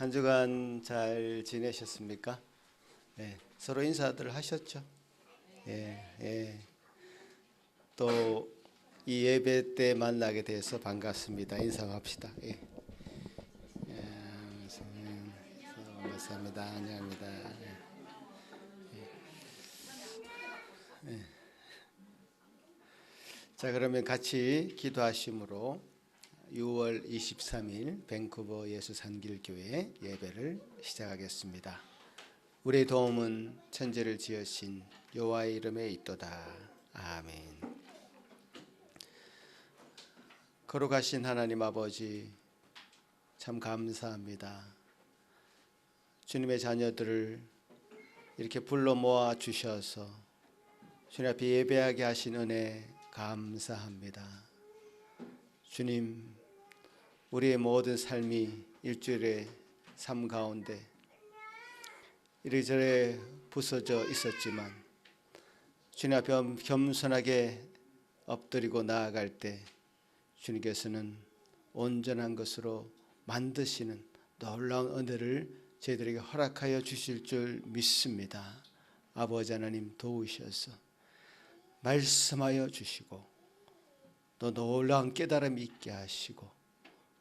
한 주간 잘 지내셨습니까? 네, 서로 인사들 하셨죠? 예. 또 이 예배 때 만나게 돼서 반갑습니다. 인사합시다. 반갑습니다. 안녕합니다. 자, 그러면 같이 기도하심으로 6월 23일 밴쿠버 예수산길교회 예배를 시작하겠습니다. 우리의 도움은 천지를 지으신 여호와의 이름에 있도다. 아멘. 거룩하신 하나님 아버지, 참 감사합니다. 주님의 자녀들을 이렇게 불러 모아 주셔서 주님 앞에 예배하게 하신 은혜 감사합니다. 주님, 우리의 모든 삶이 일주일의 삶 가운데 이리저리 부서져 있었지만 주님 앞에 겸손하게 엎드리고 나아갈 때 주님께서는 온전한 것으로 만드시는 놀라운 은혜를 저희들에게 허락하여 주실 줄 믿습니다. 아버지 하나님 도우셔서 말씀하여 주시고 또 놀라운 깨달음이 있게 하시고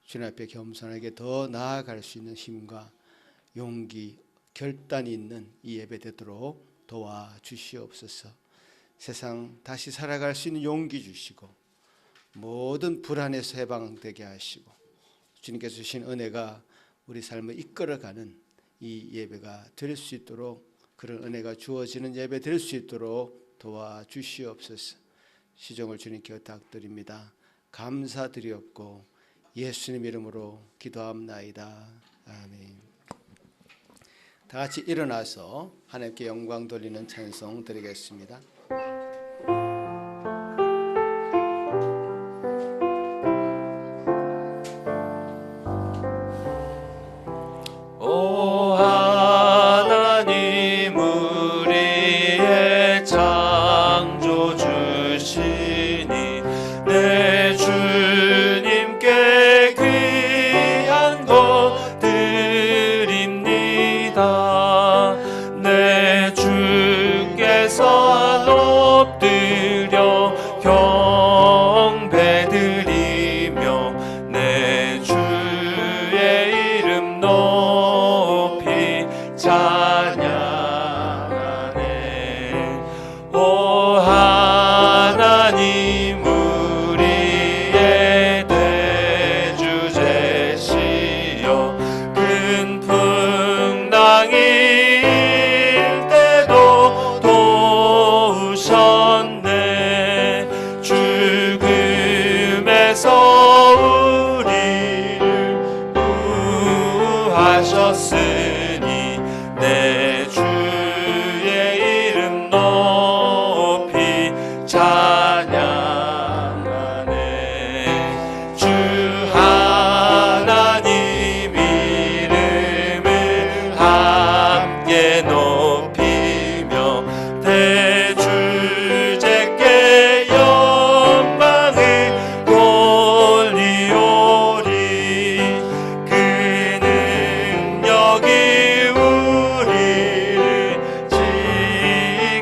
주님 앞에 겸손하게 더 나아갈 수 있는 힘과 용기, 결단이 있는 이 예배 되도록 도와주시옵소서. 세상 다시 살아갈 수 있는 용기 주시고 모든 불안에서 해방되게 하시고 주님께서 주신 은혜가 우리 삶을 이끌어가는 이 예배가 될 수 있도록, 그런 은혜가 주어지는 예배 될 수 있도록 도와주시옵소서. 시종을 주님께 부탁드립니다. 감사드리옵고 예수님 이름으로 기도합나이다. 아멘. 다 같이 일어나서 하나님께 영광 돌리는 찬송 드리겠습니다. 오 하나님 우리의 창조주시니 내 주님께 귀한 것 드립니다. 내 주께서 높들여 경배드리며 내 주의 이름 높이 찬양하네. 오 하나님 우리의 대주제시여 큰 풍랑이 일 때도 도우셨네. 죽음에서 우리를 구하셨으니 내 주의 이름 높이 찬양하네. 주 하나님 이름을 함께 높이며 대주제께 영광을 돌리오리. 그 능력이 우리를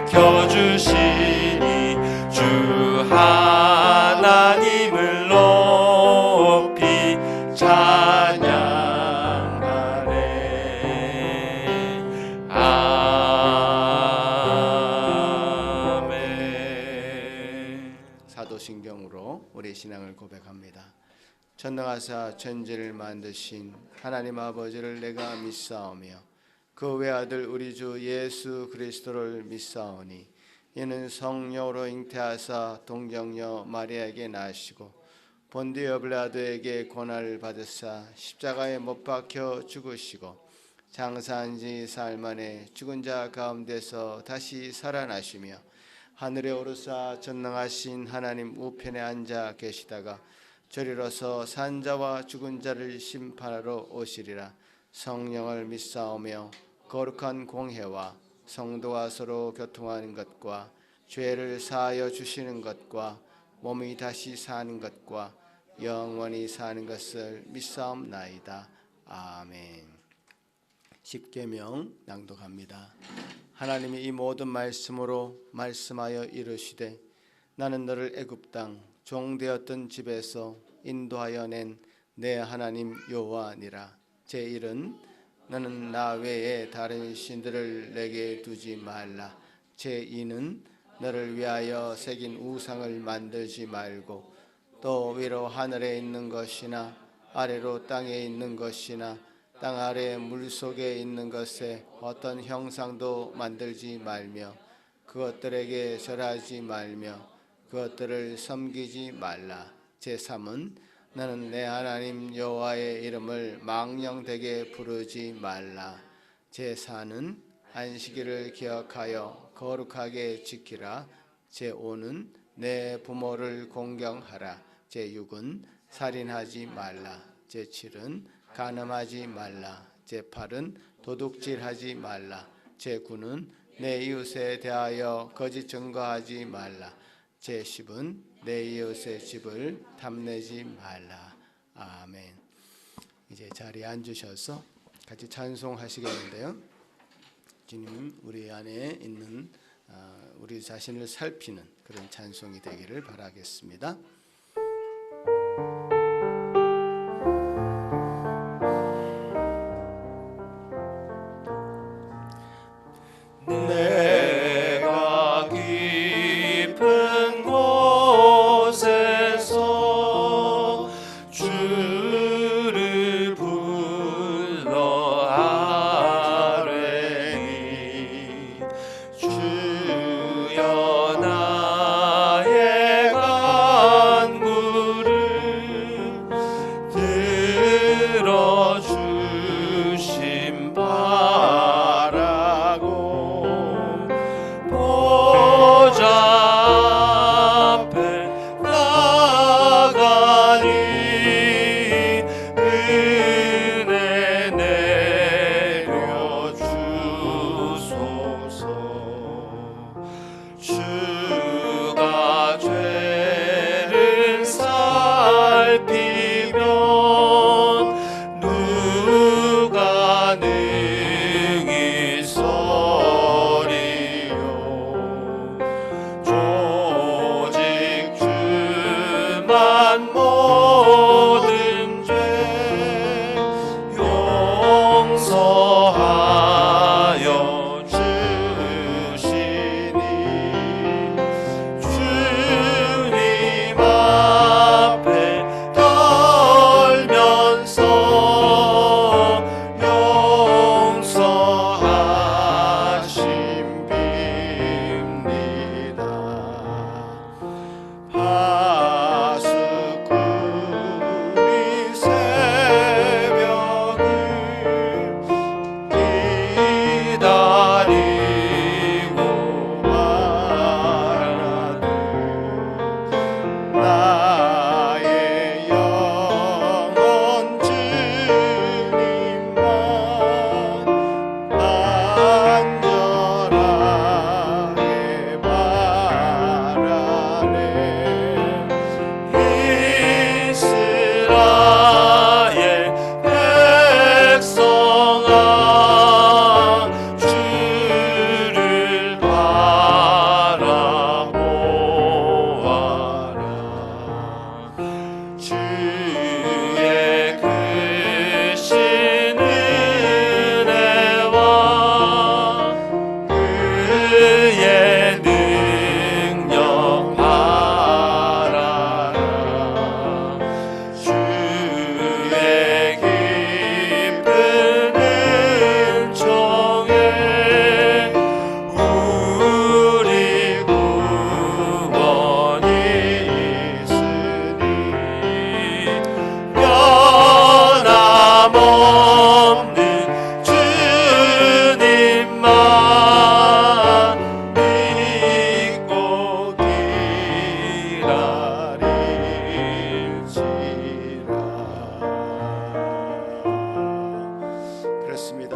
지켜주시니 주 하나님을 높이 찬양하네. 아멘. 사도신경으로 우리 신앙을 고백합니다. 전능하사 천지를 만드신 하나님 아버지를 내가 믿사오며 그 외아들 우리 주 예수 그리스도를 믿사오니 이는 성령으로 잉태하사 동정녀 마리아에게 나시고 본디오 빌라도에게 고난을 받으사 십자가에 못 박혀 죽으시고 장사한 지 사흘 만에 죽은 자 가운데서 다시 살아나시며 하늘에 오르사 전능하신 하나님 우편에 앉아 계시다가 저리로서 산자와 죽은 자를 심판하러 오시리라. 성령을 믿사오며 거룩한 공회와 성도가 서로 교통하는 것과 죄를 사하여 주시는 것과 몸이 다시 사는 것과 영원히 사는 것을 믿사옵나이다. 아멘. 십계명 낭독합니다. 하나님이 이 모든 말씀으로 말씀하여 이르시되 나는 너를 애굽 땅 종되었던 집에서 인도하여 낸 내 하나님 여호와니라. 제1은 너는 나 외에 다른 신들을 내게 두지 말라. 제2는 너를 위하여 새긴 우상을 만들지 말고 또 위로 하늘에 있는 것이나 아래로 땅에 있는 것이나 땅 아래 물속에 있는 것에 어떤 형상도 만들지 말며 그것들에게 절하지 말며 그것들을 섬기지 말라. 제3은 너는 내 하나님 여호와의 이름을 망령되게 부르지 말라. 제4는 안식일을 기억하여 거룩하게 지키라. 제5는 내 부모를 공경하라. 제6은 살인하지 말라. 제7은 간음하지 말라. 제8은 도둑질하지 말라. 제9는 내 이웃에 대하여 거짓 증거하지 말라. 제10은 내 이웃의 집을 탐내지 말라. 아멘. 이제 자리에 앉으셔서 같이 찬송하시겠는데요. 주님 우리 안에 있는 우리 자신을 살피는 그런 찬송이 되기를 바라겠습니다. 내가 깊은 곳에서 주를 불러 아뢰니 주여 나의 간구를 들어주심 바라고 보좌 앞에 나가니 은혜 내려 주소서. 주가 죄를 살피면 누가 능히 서리요. 조직 주만 모든 죄 용서하여 주시니 주님 앞에 떨면서 용서하심 빕니다. 파수꾼이 새벽을 기다리고 말하되 나의 영혼 주님만 간절하게 바라네. 이스라엘 백성아 주를 바라보아라. 주의 크신 은혜와 그의 능력 바라라. 주의 깊은 은총에 우리 구원이 있으니 변함없는 주님만 믿고 기다릴지라. 그렇습니다.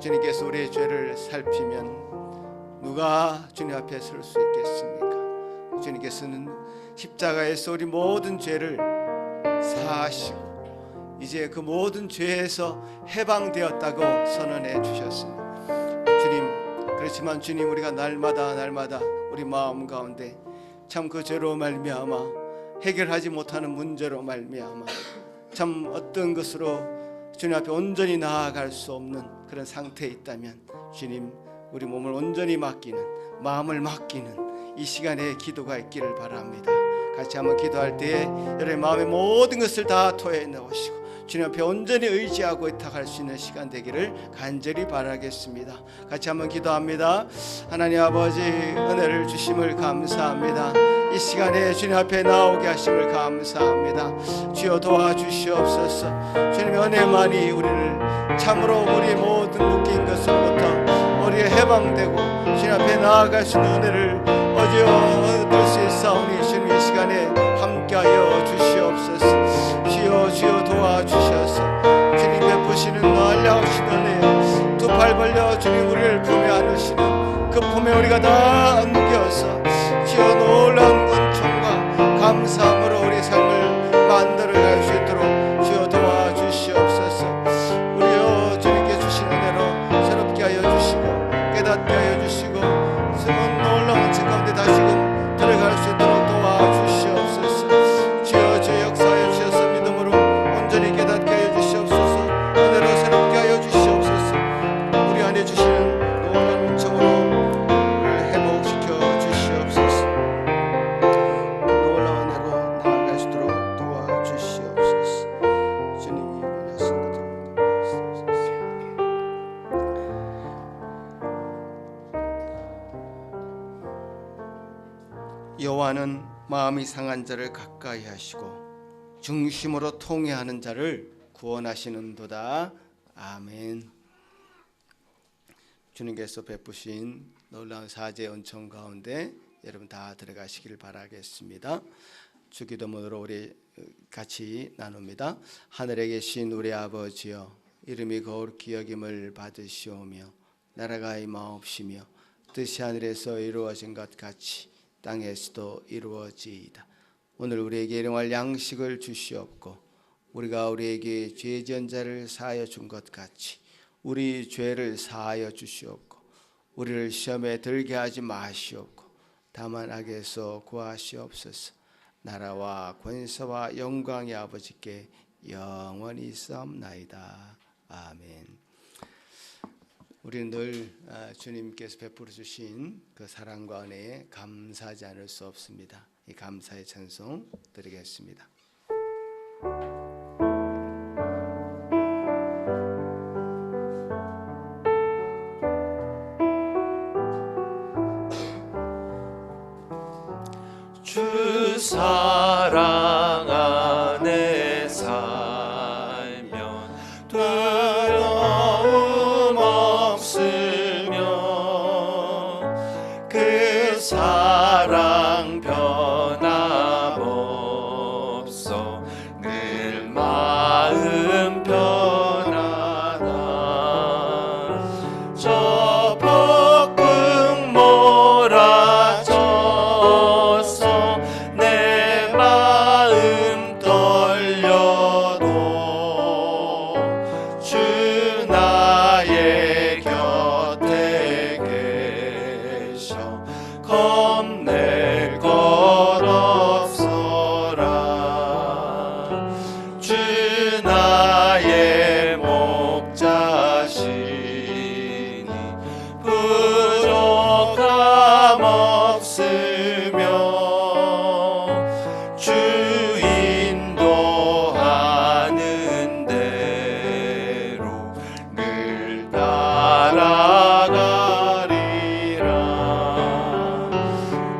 주님께서 우리의 죄를 살피면 누가 주님 앞에 설 수 있겠습니까? 주님께서는 십자가에서 우리 모든 죄를 사하시고 이제 그 모든 죄에서 해방되었다고 선언해 주셨습니다. 주님, 그렇지만 주님, 우리가 날마다 우리 마음 가운데 참 그 죄로 말미암아 해결하지 못하는 문제로 말미암아 참 어떤 것으로 주님 앞에 온전히 나아갈 수 없는 그런 상태에 있다면 주님, 우리 몸을 온전히 맡기는, 마음을 맡기는 이 시간에 기도가 있기를 바랍니다. 같이 한번 기도할 때에 여러분의 마음의 모든 것을 다 토해 넣으시고 주님 앞에 온전히 의지하고 의탁할 수 있는 시간 되기를 간절히 바라겠습니다. 같이 한번 기도합니다. 하나님 아버지, 은혜를 주심을 감사합니다. 이 시간에 주님 앞에 나오게 하심을 감사합니다. 주여 도와주시옵소서. 주님의 은혜만이 우리를 참으로 우리의 모든 묶인 것으로부터 우리의 해방되고 주님 앞에 나아갈 수 있는 은혜를 얻을 수 있사오니 주님 이 시간에 함께하여 주시옵소서. 주여 도와주셔서 주님 베푸시는 놀라우신 은혜, 두 팔 벌려 주님 우리를 품에 안으시는 그 품에 우리가 다 안겨서 주여 놀라운 은총과 감사함으로 우리 삶을 만들어갈 수 있도록 주여 도와주시옵소서. 우리여 주님께 주신 은혜로 새롭게 하여 주시고 깨닫게 하여 주시고 숨은 놀라운 책 가운데 다시금 들어갈 수 있도록 도와주시옵소서. 주여 주 역사하여 주셔서 믿음으로 온전히 깨닫게 하여 주시옵소서. 은혜로 새롭게 하여 주시옵소서. 우리 안에 주시는 놀라운 은총으로 우리를 회복시켜 주시옵소서. 놀라운 은혜로 나아갈 수 있도록 도와주시옵소서. 주님이 원하신 것들을 도와주시옵소서. 여호와는 마음이 상한 자를 가까이 하시고 중심으로 통회하는 자를 구원하시는도다. 아멘. 주님께서 베푸신 놀라운 사제의 은총 가운데 여러분 다 들어가시길 바라겠습니다. 주기도문으로 우리 같이 나눕니다. 하늘에 계신 우리 아버지여, 이름이 거룩히 여김을 받으시오며 나라가 임하옵시며 뜻이 하늘에서 이루어진 것 같이 땅에서도 이루어지이다. 오늘 우리에게 일용할 양식을 주시옵고 우리가 우리에게 죄 지은 자를 사하여 준 것 같이 우리 죄를 사하여 주시옵고 우리를 시험에 들게 하지 마시옵고 다만 악에서 구하시옵소서. 나라와 권세와 영광이 아버지께 영원히 있사옵나이다. 아멘. 우리는 늘 주님께서 베풀어 주신 그 사랑과 은혜에 감사하지 않을 수 없습니다. 이 감사의 찬송 드리겠습니다. 주 사랑 안에 살면 두려움 없으며 그 사랑 변함없어 늘 마음 편하다. 저 폭풍 몰아쳐서 내 마음 떨려도 주 나의 곁에 계셔 겁낼 것 없어라. 주 나의 목자시니 부족함 없으며 주 인도하는 대로 늘 따라가리라.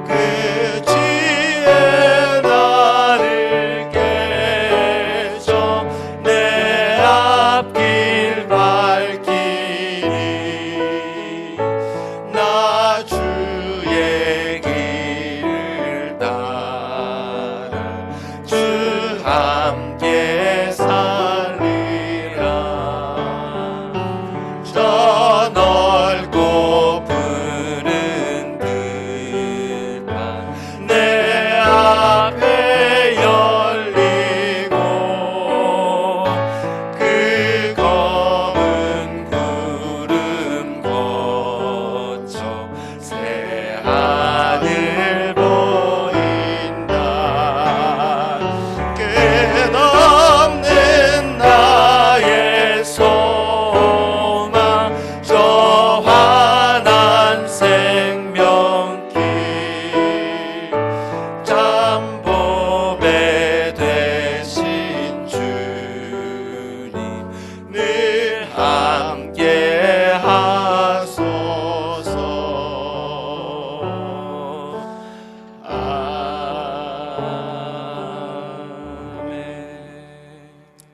그 지혜 나를 깨져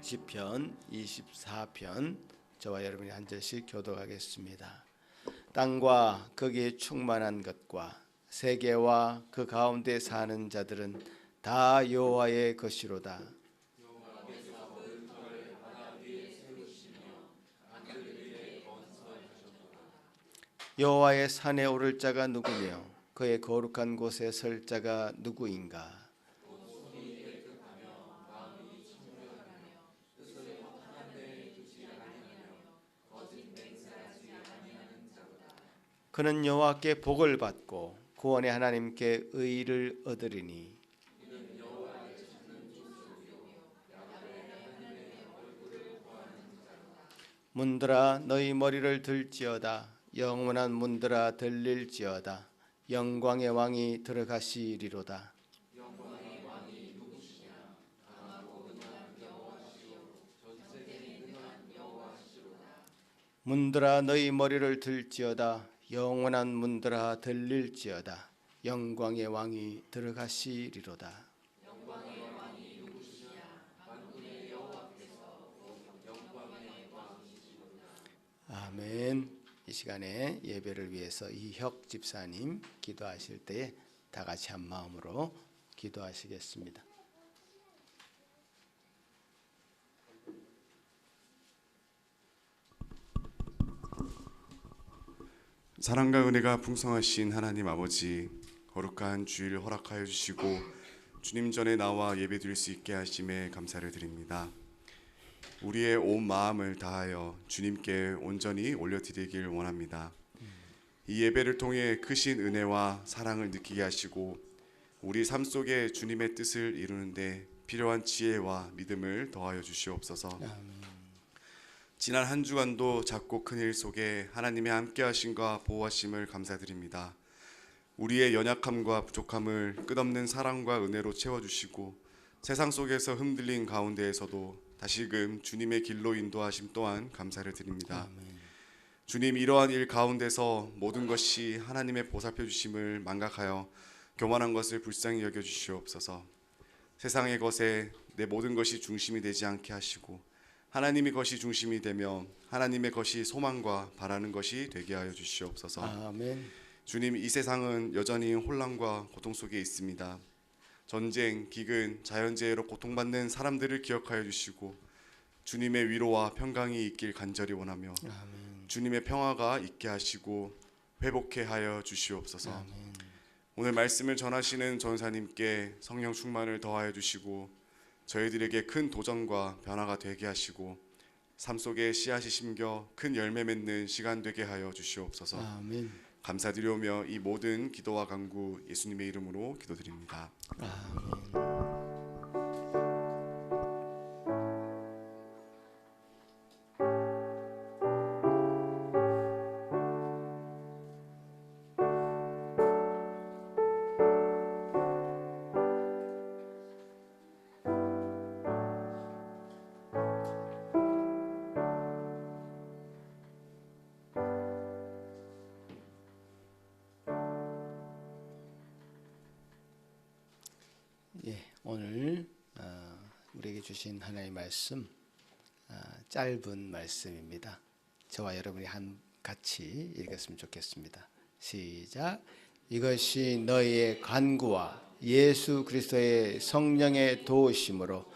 시편 24편 저와 여러분이 한 절씩 교독하겠습니다. 땅과 거기에 충만한 것과 세계와 그 가운데 사는 자들은 다 여호와의 것이로다. 여호와의 산에 오를 자가 누구며 그의 거룩한 곳에 설 자가 누구인가? 그는 여호와께 복을 받고 구원의 하나님께 의를 얻으리니. 문들아 너희 머리를 들지어다. 영원한 문들아 들릴지어다. 영광의 왕이 들어가시리로다. 문들아 너희 머리를 들지어다. 영원한 문들아 들릴지어다. 영광의 왕이 들어가시리로다. 아멘. 이 시간에 예배를 위해서 이혁 집사님 기도하실 때에 다 같이 한 마음으로 기도하시겠습니다. 사랑과 은혜가 풍성하신 하나님 아버지, 거룩한 주일 허락하여 주시고 주님 전에 나와 예배드릴 수 있게 하심에 감사를 드립니다. 우리의 온 마음을 다하여 주님께 온전히 올려드리길 원합니다. 이 예배를 통해 크신 은혜와 사랑을 느끼게 하시고 우리 삶 속에 주님의 뜻을 이루는데 필요한 지혜와 믿음을 더하여 주시옵소서. 지난 한 주간도 작고 큰 일 속에 하나님의 함께하심과 보호하심을 감사드립니다. 우리의 연약함과 부족함을 끝없는 사랑과 은혜로 채워주시고 세상 속에서 흔들린 가운데에서도 다시금 주님의 길로 인도하심 또한 감사를 드립니다. 주님, 이러한 일 가운데서 모든 것이 하나님의 보살펴 주심을 망각하여 교만한 것을 불쌍히 여겨 주시옵소서. 세상의 것에 내 모든 것이 중심이 되지 않게 하시고 하나님의 것이 중심이 되며 하나님의 것이 소망과 바라는 것이 되게 하여 주시옵소서. 아멘. 주님, 이 세상은 여전히 혼란과 고통 속에 있습니다. 전쟁, 기근, 자연재해로 고통받는 사람들을 기억하여 주시고 주님의 위로와 평강이 있길 간절히 원하며 아멘. 주님의 평화가 있게 하시고 회복해 하여 주시옵소서. 아멘. 오늘 말씀을 전하시는 전사님께 성령 충만을 더하여 주시고 저희들에게 큰 도전과 변화가 되게 하시고 삶 속에 씨앗이 심겨 큰 열매 맺는 시간 되게 하여 주시옵소서. 아멘. 감사드리오며 이 모든 기도와 간구 예수님의 이름으로 기도드립니다. 아멘. 오늘 우리에게 주신 하나님의 말씀 짧은 말씀입니다. 저와 여러분이 같이 읽었으면 좋겠습니다. 시작. 이것이 너희의 간구와 예수 그리스도의 성령의 도우심으로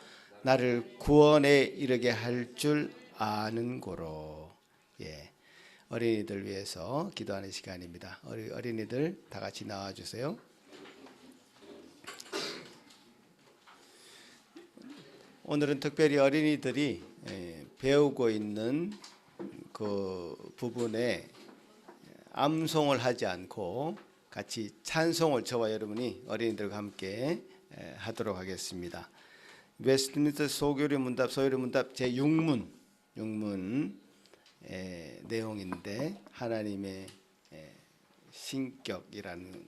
나를 구원에 이르게 할 줄 아는 고로. 어린이들 위해서 기도하는 시간입니다. 어린이들 다 같이 나와 주세요. 오늘은 특별히 어린이들이 배우고 있는 그 부분에 암송을 하지 않고 같이 찬송을 저와 여러분이 어린이들과 함께 하도록 하겠습니다. 웨스트민스터 소교리 문답 소요리 문답 제6문 내용인데 하나님의 신격이라는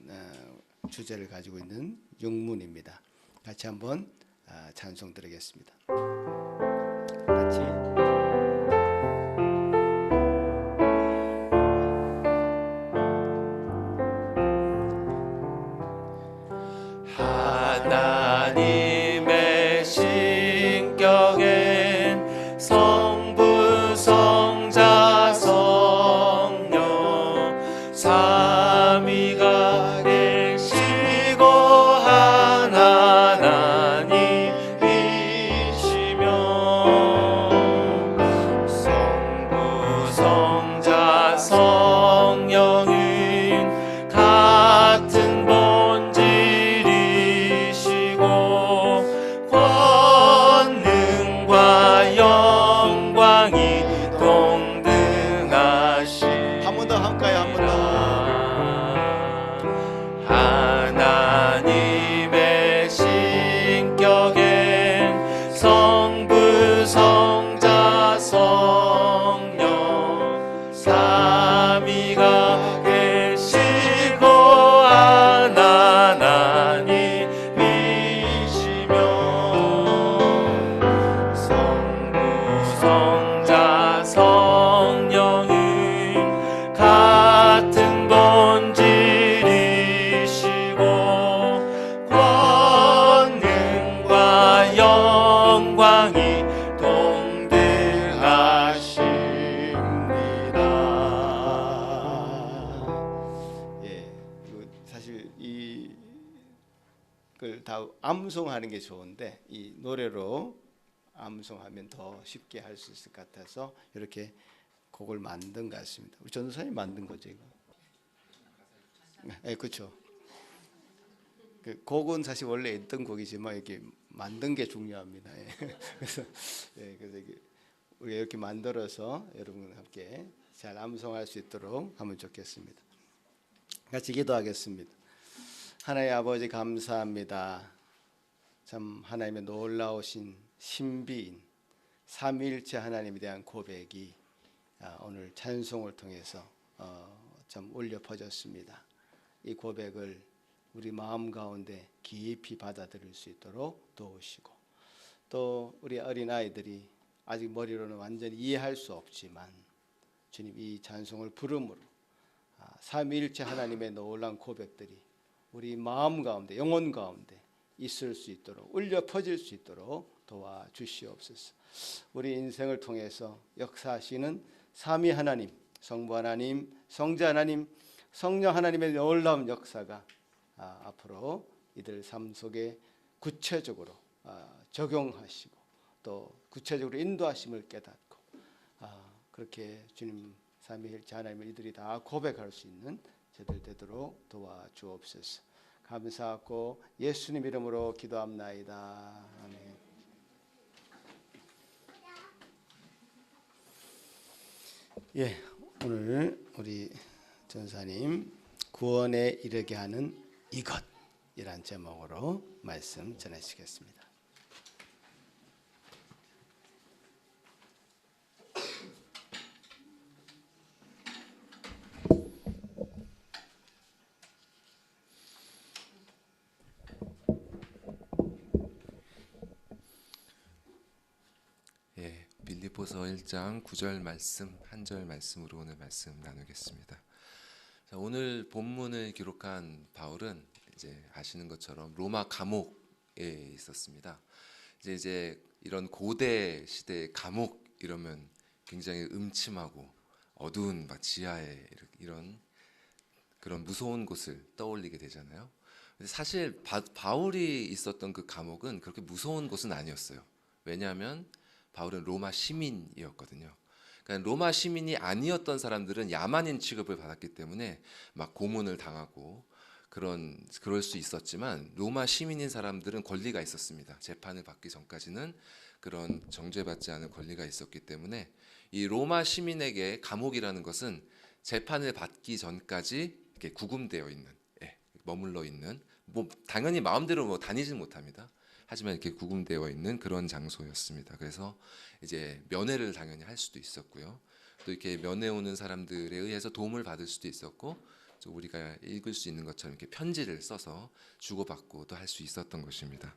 주제를 가지고 있는 6문입니다. 같이 한번 찬송 드리겠습니다. 같이. 하나님의 신격엔 성자 성령은 같은 본질이시고 권능과 영광이 동등하십니다. 예, 사실 이걸 다 암송하는 게 좋은데 이 노래로 암송하면 더 쉽게 할 수 있을 것 같아서 이렇게 곡을 만든 것 같습니다. 우리 전도사님 만든 거죠 이거? 네, 그렇죠. 그 곡은 사실 원래 있던 곡이지만 이렇게 만든 게 중요합니다. 예. 그래서 우리가 이렇게 만들어서 여러분과 함께 잘 암송할 수 있도록 하면 좋겠습니다. 같이 기도하겠습니다. 하나님 아버지 감사합니다. 참 하나님의 놀라우신 신비인 삼위일체 하나님에 대한 고백이 오늘 찬송을 통해서 참 울려 퍼졌습니다. 이 고백을 우리 마음 가운데 깊이 받아들일 수 있도록 도우시고 또 우리 어린아이들이 아직 머리로는 완전히 이해할 수 없지만 주님 이 찬송을 부름으로 삼위일체 하나님의 놀라운 고백들이 우리 마음 가운데 영혼 가운데 있을 수 있도록 울려 퍼질 수 있도록 도와주시옵소서. 우리 인생을 통해서 역사하시는 삼위 하나님, 성부 하나님, 성자 하나님, 성령 하나님의 놀라운 역사가 앞으로 이들 삶 속에 구체적으로 적용하시고 또 구체적으로 인도하심을 깨닫고 그렇게 주님 삼위일체 하나님을 이들이 다 고백할 수 있는 저들 되도록 도와주옵소서. 감사하고 예수님 이름으로 기도합나이다. 아멘. 예, 오늘 우리 전사님 구원에 이르게 하는 이것이란 제목으로 말씀 전해주시겠습니다. 빌립보서 1장 9절 말씀 한 절 말씀으로 오늘 말씀 나누겠습니다. 자, 오늘 본문을 기록한 바울은 이제 아시는 것처럼 로마 감옥에 있었습니다. 이제 이런 고대 시대의 감옥 이러면 굉장히 음침하고 어두운 막 지하에 이런 그런 무서운 곳을 떠올리게 되잖아요. 근데 사실 바울이 있었던 그 감옥은 그렇게 무서운 곳은 아니었어요. 왜냐하면 바울은 로마 시민이었거든요. 그러니까 로마 시민이 아니었던 사람들은 야만인 취급을 받았기 때문에 막 고문을 당하고 그럴 수 있었지만 로마 시민인 사람들은 권리가 있었습니다. 재판을 받기 전까지는 그런 정죄받지 않을 권리가 있었기 때문에 이 로마 시민에게 감옥이라는 것은 재판을 받기 전까지 이렇게 구금되어 있는, 머물러 있는, 뭐 당연히 마음대로 뭐 다니지는 못합니다. 하지만 이렇게 구금되어 있는 그런 장소였습니다. 그래서 이제 면회를 당연히 할 수도 있었고요. 또 이렇게 면회 오는 사람들에 의해서 도움을 받을 수도 있었고, 우리가 읽을 수 있는 것처럼 이렇게 편지를 써서 주고받고도 할 수 있었던 것입니다.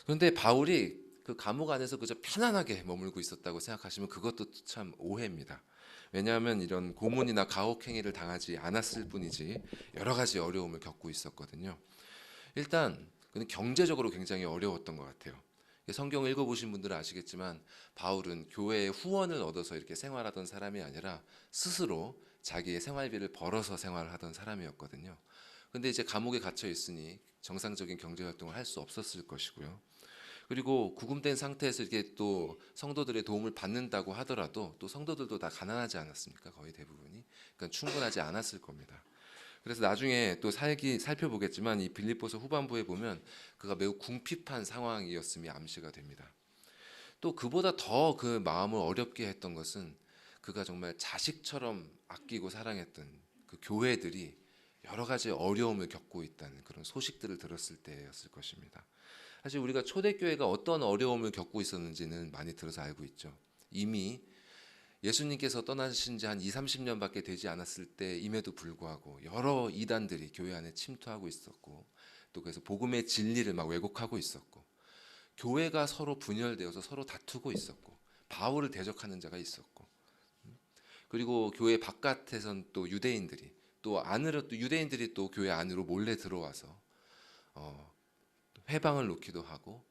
그런데 바울이 그 감옥 안에서 그저 편안하게 머물고 있었다고 생각하시면 그것도 참 오해입니다. 왜냐하면 이런 고문이나 가혹 행위를 당하지 않았을 뿐이지 여러 가지 어려움을 겪고 있었거든요. 일단 그는 경제적으로 굉장히 어려웠던 것 같아요. 성경 읽어보신 분들은 아시겠지만 바울은 교회의 후원을 얻어서 이렇게 생활하던 사람이 아니라 스스로 자기의 생활비를 벌어서 생활하던 사람이었거든요. 근데 이제 감옥에 갇혀 있으니 정상적인 경제 활동을 할 수 없었을 것이고요. 그리고 구금된 상태에서 이렇게 또 성도들의 도움을 받는다고 하더라도 또 성도들도 다 가난하지 않았습니까? 거의 대부분이. 그러니까 충분하지 않았을 겁니다. 그래서 나중에 또 살펴보겠지만 이 빌립보서 후반부에 보면 그가 매우 궁핍한 상황이었음이 암시가 됩니다. 또 그보다 더 그 마음을 어렵게 했던 것은 그가 정말 자식처럼 아끼고 사랑했던 그 교회들이 여러 가지 어려움을 겪고 있다는 그런 소식들을 들었을 때였을 것입니다. 사실 우리가 초대교회가 어떤 어려움을 겪고 있었는지는 많이 들어서 알고 있죠. 이미 예수님께서 떠나신 지 한 20-30년밖에 되지 않았을 때임에도 불구하고 여러 이단들이 교회 안에 침투하고 있었고, 또 그래서 복음의 진리를 막 왜곡하고 있었고, 교회가 서로 분열되어서 서로 다투고 있었고, 바울을 대적하는 자가 있었고, 그리고 교회 바깥에선 또 유대인들이 또 안으로 또 유대인들이 또 교회 안으로 몰래 들어와서 회방을 놓기도 하고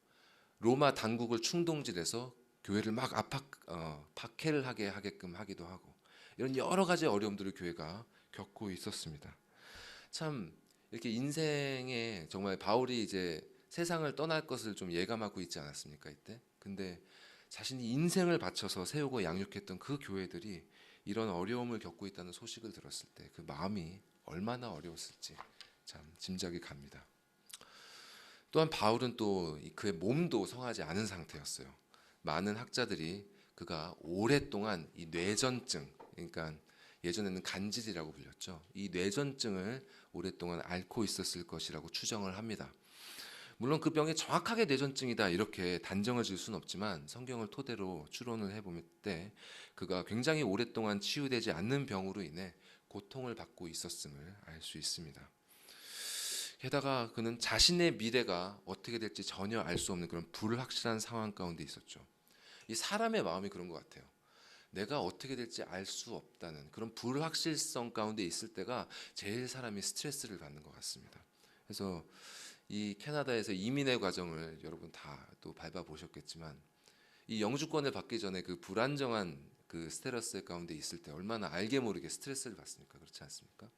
로마 당국을 충동질해서 교회를 막 박해를 하게끔 하기도 하고, 이런 여러 가지 어려움들을 교회가 겪고 있었습니다. 참 이렇게 인생에 정말 바울이 이제 세상을 떠날 것을 좀 예감하고 있지 않았습니까 이때? 근데 자신이 인생을 바쳐서 세우고 양육했던 그 교회들이 이런 어려움을 겪고 있다는 소식을 들었을 때 그 마음이 얼마나 어려웠을지 참 짐작이 갑니다. 또한 바울은 또 그의 몸도 성하지 않은 상태였어요. 많은 학자들이 그가 오랫동안 이 뇌전증, 그러니까 예전에는 간질이라고 불렸죠. 이 뇌전증을 오랫동안 앓고 있었을 것이라고 추정을 합니다. 물론 그 병이 정확하게 뇌전증이다 이렇게 단정을 지을 수는 없지만 성경을 토대로 추론을 해보면 때 그가 굉장히 오랫동안 치유되지 않는 병으로 인해 고통을 받고 있었음을 알 수 있습니다. 게다가 그는 자신의 미래가 어떻게 될지 전혀 알 수 없는 그런 불확실한 상황 가운데 있었죠. 이 사람의 마음이 그런 것 같아요. 내가 어떻게 될지 알 수 없다는 그런 불확실성 가운데 있을 때가 제일 사람이 스트레스를 받는 것 같습니다. 그래서 이 캐나다에서 이민의 과정을 여러분 다 또 밟아 보셨겠지만 이 영주권을 받기 전에 그 불안정한 그 스트레스 가운데 있을 때 얼마나 알게 모르게 스트레스를 받습니까? 그렇지 않습니까?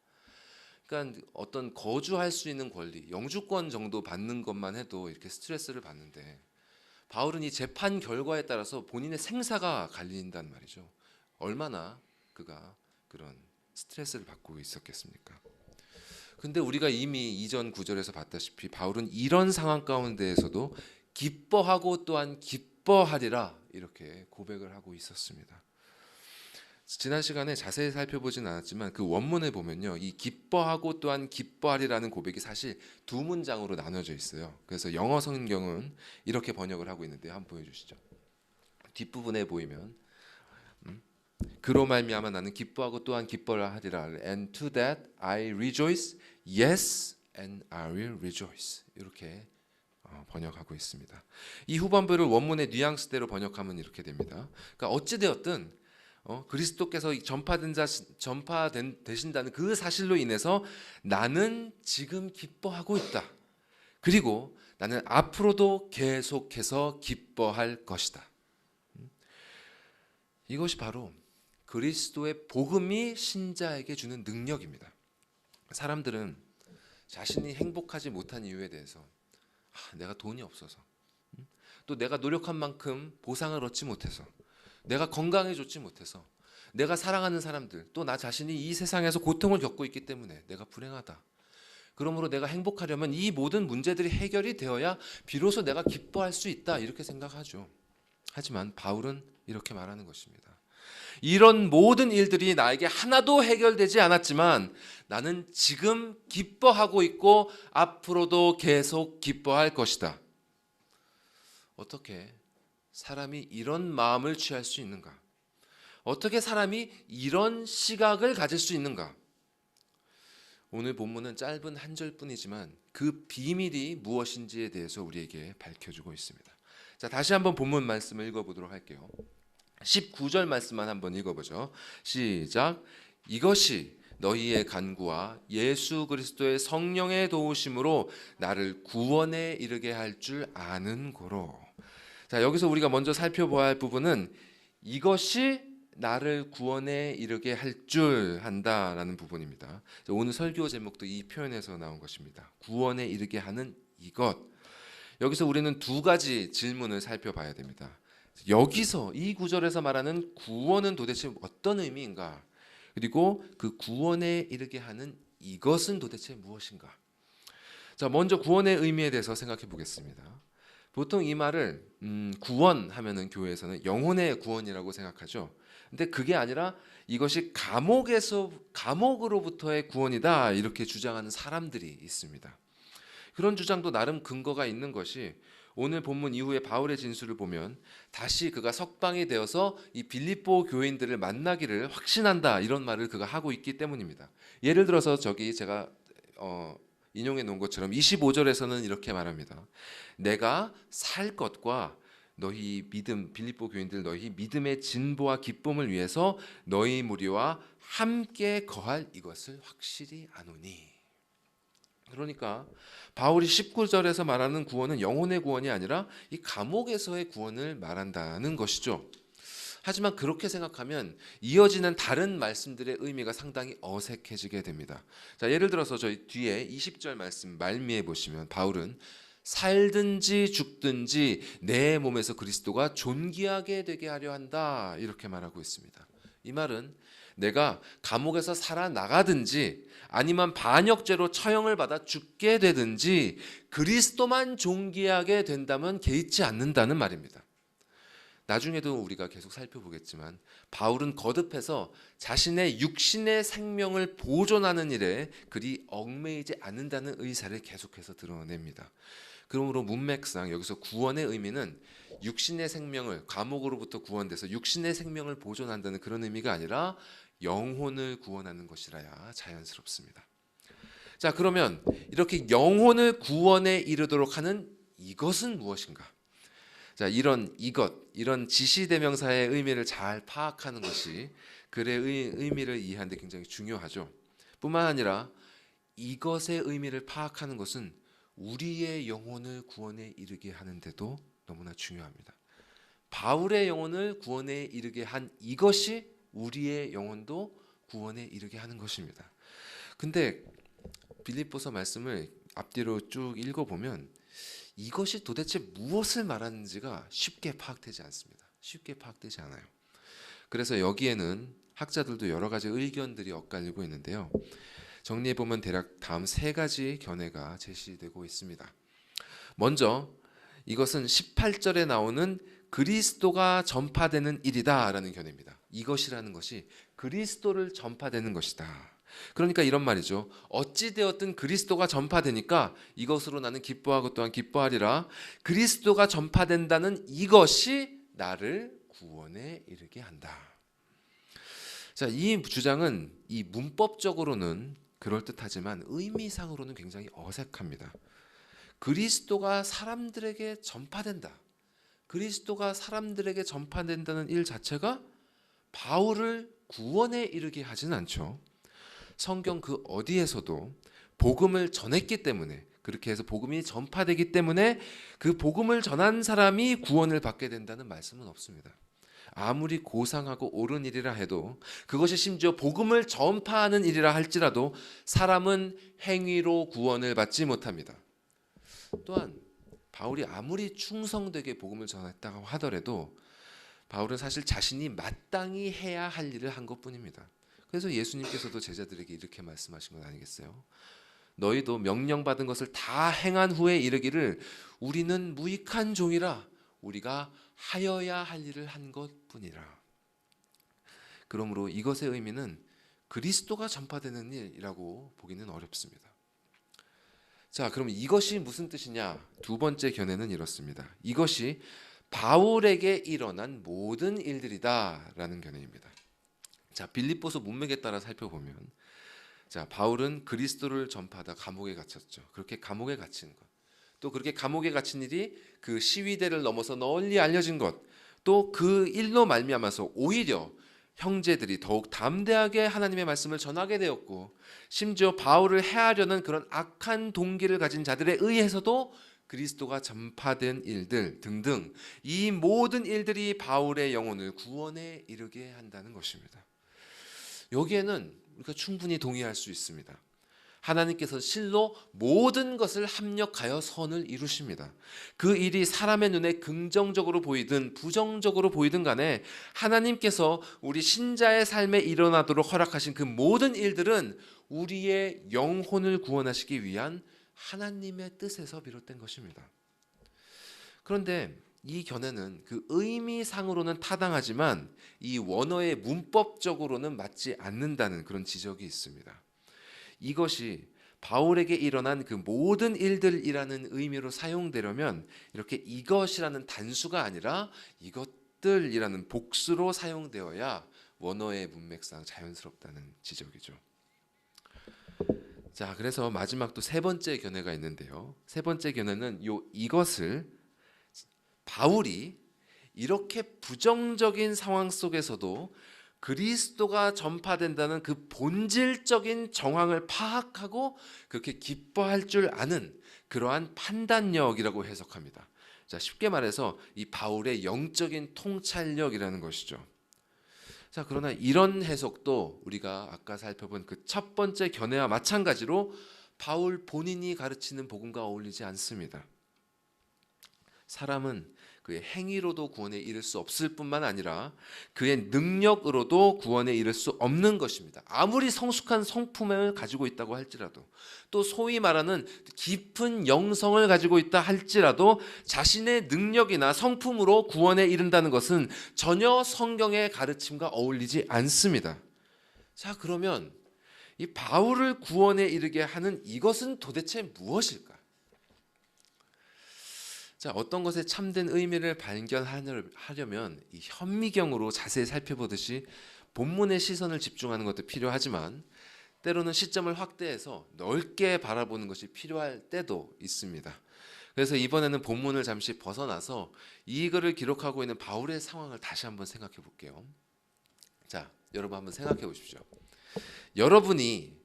그러니까 어떤 거주할 수 있는 권리, 영주권 정도 받는 것만 해도 이렇게 스트레스를 받는데 바울은 이 재판 결과에 따라서 본인의 생사가 갈린다는 말이죠. 얼마나 그가 그런 스트레스를 받고 있었겠습니까? 근데 우리가 이미 이전 구절에서 봤다시피 바울은 이런 상황 가운데에서도 기뻐하고 또한 기뻐하리라 이렇게 고백을 하고 있었습니다. 지난 시간에 자세히 살펴보진 않았지만 그 원문에 보면요, 이 기뻐하고 또한 기뻐하리라는 고백이 사실 두 문장으로 나눠져 있어요. 그래서 영어 성경은 이렇게 번역을 하고 있는데 한번 보여주시죠. 뒷부분에 보이면 그로 말미암아 나는 기뻐하고 또한 기뻐하리라. And to that I rejoice. Yes, and I will rejoice. 이렇게 번역하고 있습니다. 이 후반부를 원문의 뉘앙스대로 번역하면 이렇게 됩니다. 그러니까 어찌 되었든 그리스도께서 전파되신다는 그 사실로 인해서 나는 지금 기뻐하고 있다. 그리고 나는 앞으로도 계속해서 기뻐할 것이다. 이것이 바로 그리스도의 복음이 신자에게 주는 능력입니다. 사람들은 자신이 행복하지 못한 이유에 대해서 내가 돈이 없어서, 또 내가 노력한 만큼 보상을 얻지 못해서, 내가 건강해졌지 못해서, 내가 사랑하는 사람들, 또 나 자신이 이 세상에서 고통을 겪고 있기 때문에 내가 불행하다. 그러므로 내가 행복하려면 이 모든 문제들이 해결이 되어야 비로소 내가 기뻐할 수 있다 이렇게 생각하죠. 하지만 바울은 이렇게 말하는 것입니다. 이런 모든 일들이 나에게 하나도 해결되지 않았지만 나는 지금 기뻐하고 있고 앞으로도 계속 기뻐할 것이다. 어떻게 사람이 이런 마음을 취할 수 있는가? 어떻게 사람이 이런 시각을 가질 수 있는가? 오늘 본문은 짧은 한 절뿐이지만 그 비밀이 무엇인지에 대해서 우리에게 밝혀주고 있습니다. 자, 다시 한번 본문 말씀을 읽어보도록 할게요. 19절 말씀만 한번 읽어보죠. 시작. 이것이 너희의 간구와 예수 그리스도의 성령의 도우심으로 나를 구원에 이르게 할 줄 아는 고로. 자, 여기서 우리가 먼저 살펴봐야 할 부분은 이것이 나를 구원에 이르게 할 줄 한다라는 부분입니다. 오늘 설교 제목도 이 표현에서 나온 것입니다. 구원에 이르게 하는 이것. 여기서 우리는 두 가지 질문을 살펴봐야 됩니다. 여기서 이 구절에서 말하는 구원은 도대체 어떤 의미인가? 그리고 그 구원에 이르게 하는 이것은 도대체 무엇인가? 자, 먼저 구원의 의미에 대해서 생각해 보겠습니다. 보통 이 말을 구원하면은 교회에서는 영혼의 구원이라고 생각하죠. 근데 그게 아니라 이것이 감옥으로부터의 구원이다 이렇게 주장하는 사람들이 있습니다. 그런 주장도 나름 근거가 있는 것이 오늘 본문 이후에 바울의 진술을 보면 다시 그가 석방이 되어서 이 빌립보 교인들을 만나기를 확신한다 이런 말을 그가 하고 있기 때문입니다. 예를 들어서 저기 제가 인용해 놓은 것처럼 25절에서는 이렇게 말합니다. 내가 살 것과 너희 믿음 빌립보 교인들 너희 믿음의 진보와 기쁨을 위해서 너희 무리와 함께 거할 이것을 확실히 아노니. 그러니까 바울이 19절에서 말하는 구원은 영혼의 구원이 아니라 이 감옥에서의 구원을 말한다는 것이죠. 하지만 그렇게 생각하면 이어지는 다른 말씀들의 의미가 상당히 어색해지게 됩니다. 자, 예를 들어서 저희 뒤에 20절 말씀 말미에 보시면 바울은 살든지 죽든지 내 몸에서 그리스도가 존귀하게 되게 하려 한다 이렇게 말하고 있습니다. 이 말은 내가 감옥에서 살아나가든지 아니면 반역죄로 처형을 받아 죽게 되든지 그리스도만 존귀하게 된다면 개의치 않는다는 말입니다. 나중에도 우리가 계속 살펴보겠지만 바울은 거듭해서 자신의 육신의 생명을 보존하는 일에 그리 얽매이지 않는다는 의사를 계속해서 드러냅니다. 그러므로 문맥상 여기서 구원의 의미는 육신의 생명을 감옥으로부터 구원돼서 육신의 생명을 보존한다는 그런 의미가 아니라 영혼을 구원하는 것이라야 자연스럽습니다. 자, 그러면 이렇게 영혼을 구원에 이르도록 하는 이것은 무엇인가? 자, 이런 지시대명사의 의미를 잘 파악하는 것이 글의 의미를 이해하는 데 굉장히 중요하죠. 뿐만 아니라 이것의 의미를 파악하는 것은 우리의 영혼을 구원에 이르게 하는데도 너무나 중요합니다. 바울의 영혼을 구원에 이르게 한 이것이 우리의 영혼도 구원에 이르게 하는 것입니다. 근데 빌립보서 말씀을 앞뒤로 쭉 읽어보면 이것이 도대체 무엇을 말하는지가 쉽게 파악되지 않습니다. 쉽게 파악되지 않아요. 그래서 여기에는 학자들도 여러 가지 의견들이 엇갈리고 있는데요. 정리해보면 대략 다음 세 가지 견해가 제시되고 있습니다. 먼저 이것은 18절에 나오는 그리스도가 전파되는 일이다 라는 견해입니다. 이것이라는 것이 그리스도를 전파되는 것이다. 그러니까 이런 말이죠. 어찌되었든 그리스도가 전파되니까 이것으로 나는 기뻐하고 또한 기뻐하리라. 그리스도가 전파된다는 이것이 나를 구원에 이르게 한다. 자, 이 주장은 이 문법적으로는 그럴듯하지만 의미상으로는 굉장히 어색합니다. 그리스도가 사람들에게 전파된다. 그리스도가 사람들에게 전파된다는 일 자체가 바울을 구원에 이르게 하진 않죠. 성경 그 어디에서도 복음을 전했기 때문에 그렇게 해서 복음이 전파되기 때문에 그 복음을 전한 사람이 구원을 받게 된다는 말씀은 없습니다. 아무리 고상하고 옳은 일이라 해도 그것이 심지어 복음을 전파하는 일이라 할지라도 사람은 행위로 구원을 받지 못합니다. 또한 바울이 아무리 충성되게 복음을 전했다고 하더라도 바울은 사실 자신이 마땅히 해야 할 일을 한 것뿐입니다. 그래서 예수님께서도 제자들에게 이렇게 말씀하신 건 아니겠어요? 너희도 명령받은 것을 다 행한 후에 이르기를 우리는 무익한 종이라 우리가 하여야 할 일을 한 것뿐이라. 그러므로 이것의 의미는 그리스도가 전파되는 일이라고 보기는 어렵습니다. 자, 그럼 이것이 무슨 뜻이냐? 두 번째 견해는 이렇습니다. 이것이 바울에게 일어난 모든 일들이다라는 견해입니다. 자, 빌립보서 문맥에 따라 살펴보면 자, 바울은 그리스도를 전파하다 감옥에 갇혔죠. 그렇게 감옥에 갇힌 것. 또 그렇게 감옥에 갇힌 일이 그 시위대를 넘어서 널리 알려진 것. 또 그 일로 말미암아서 오히려 형제들이 더욱 담대하게 하나님의 말씀을 전하게 되었고 심지어 바울을 해하려는 그런 악한 동기를 가진 자들에 의해서도 그리스도가 전파된 일들 등등 이 모든 일들이 바울의 영혼을 구원에 이르게 한다는 것입니다. 여기에는 우리가 충분히 동의할 수 있습니다. 하나님께서 실로 모든 것을 합력하여 선을 이루십니다. 그 일이 사람의 눈에 긍정적으로 보이든 부정적으로 보이든 간에 하나님께서 우리 신자의 삶에 일어나도록 허락하신 그 모든 일들은 우리의 영혼을 구원하시기 위한 하나님의 뜻에서 비롯된 것입니다. 그런데 이 견해는 그 의미상으로는 타당하지만 이 원어의 문법적으로는 맞지 않는다는 그런 지적이 있습니다. 이것이 바울에게 일어난 그 모든 일들이라는 의미로 사용되려면 이렇게 이것이라는 단수가 아니라 이것들이라는 복수로 사용되어야 원어의 문맥상 자연스럽다는 지적이죠. 자, 그래서 마지막 또 세 번째 견해가 있는데요. 세 번째 견해는 이것을 바울이 이렇게 부정적인 상황 속에서도 그리스도가 전파된다는 그 본질적인 정황을 파악하고 그렇게 기뻐할 줄 아는 그러한 판단력이라고 해석합니다. 자, 쉽게 말해서 이 바울의 영적인 통찰력이라는 것이죠. 자, 그러나 이런 해석도 우리가 아까 살펴본 그 첫 번째 견해와 마찬가지로 바울 본인이 가르치는 복음과 어울리지 않습니다. 사람은 그의 행위로도 구원에 이를 수 없을 뿐만 아니라 그의 능력으로도 구원에 이를 수 없는 것입니다. 아무리 성숙한 성품을 가지고 있다고 할지라도, 또 소위 말하는 깊은 영성을 가지고 있다 할지라도 자신의 능력이나 성품으로 구원에 이른다는 것은 전혀 성경의 가르침과 어울리지 않습니다. 자, 그러면 이 바울을 구원에 이르게 하는 이것은 도대체 무엇일까? 자, 어떤 것에 참된 의미를 발견하려면 이 현미경으로 자세히 살펴보듯이 본문의 시선을 집중하는 것도 필요하지만 때로는 시점을 확대해서 넓게 바라보는 것이 필요할 때도 있습니다. 그래서 이번에는 본문을 잠시 벗어나서 이 글을 기록하고 있는 바울의 상황을 다시 한번 생각해 볼게요. 자, 여러분 한번 생각해 보십시오. 여러분이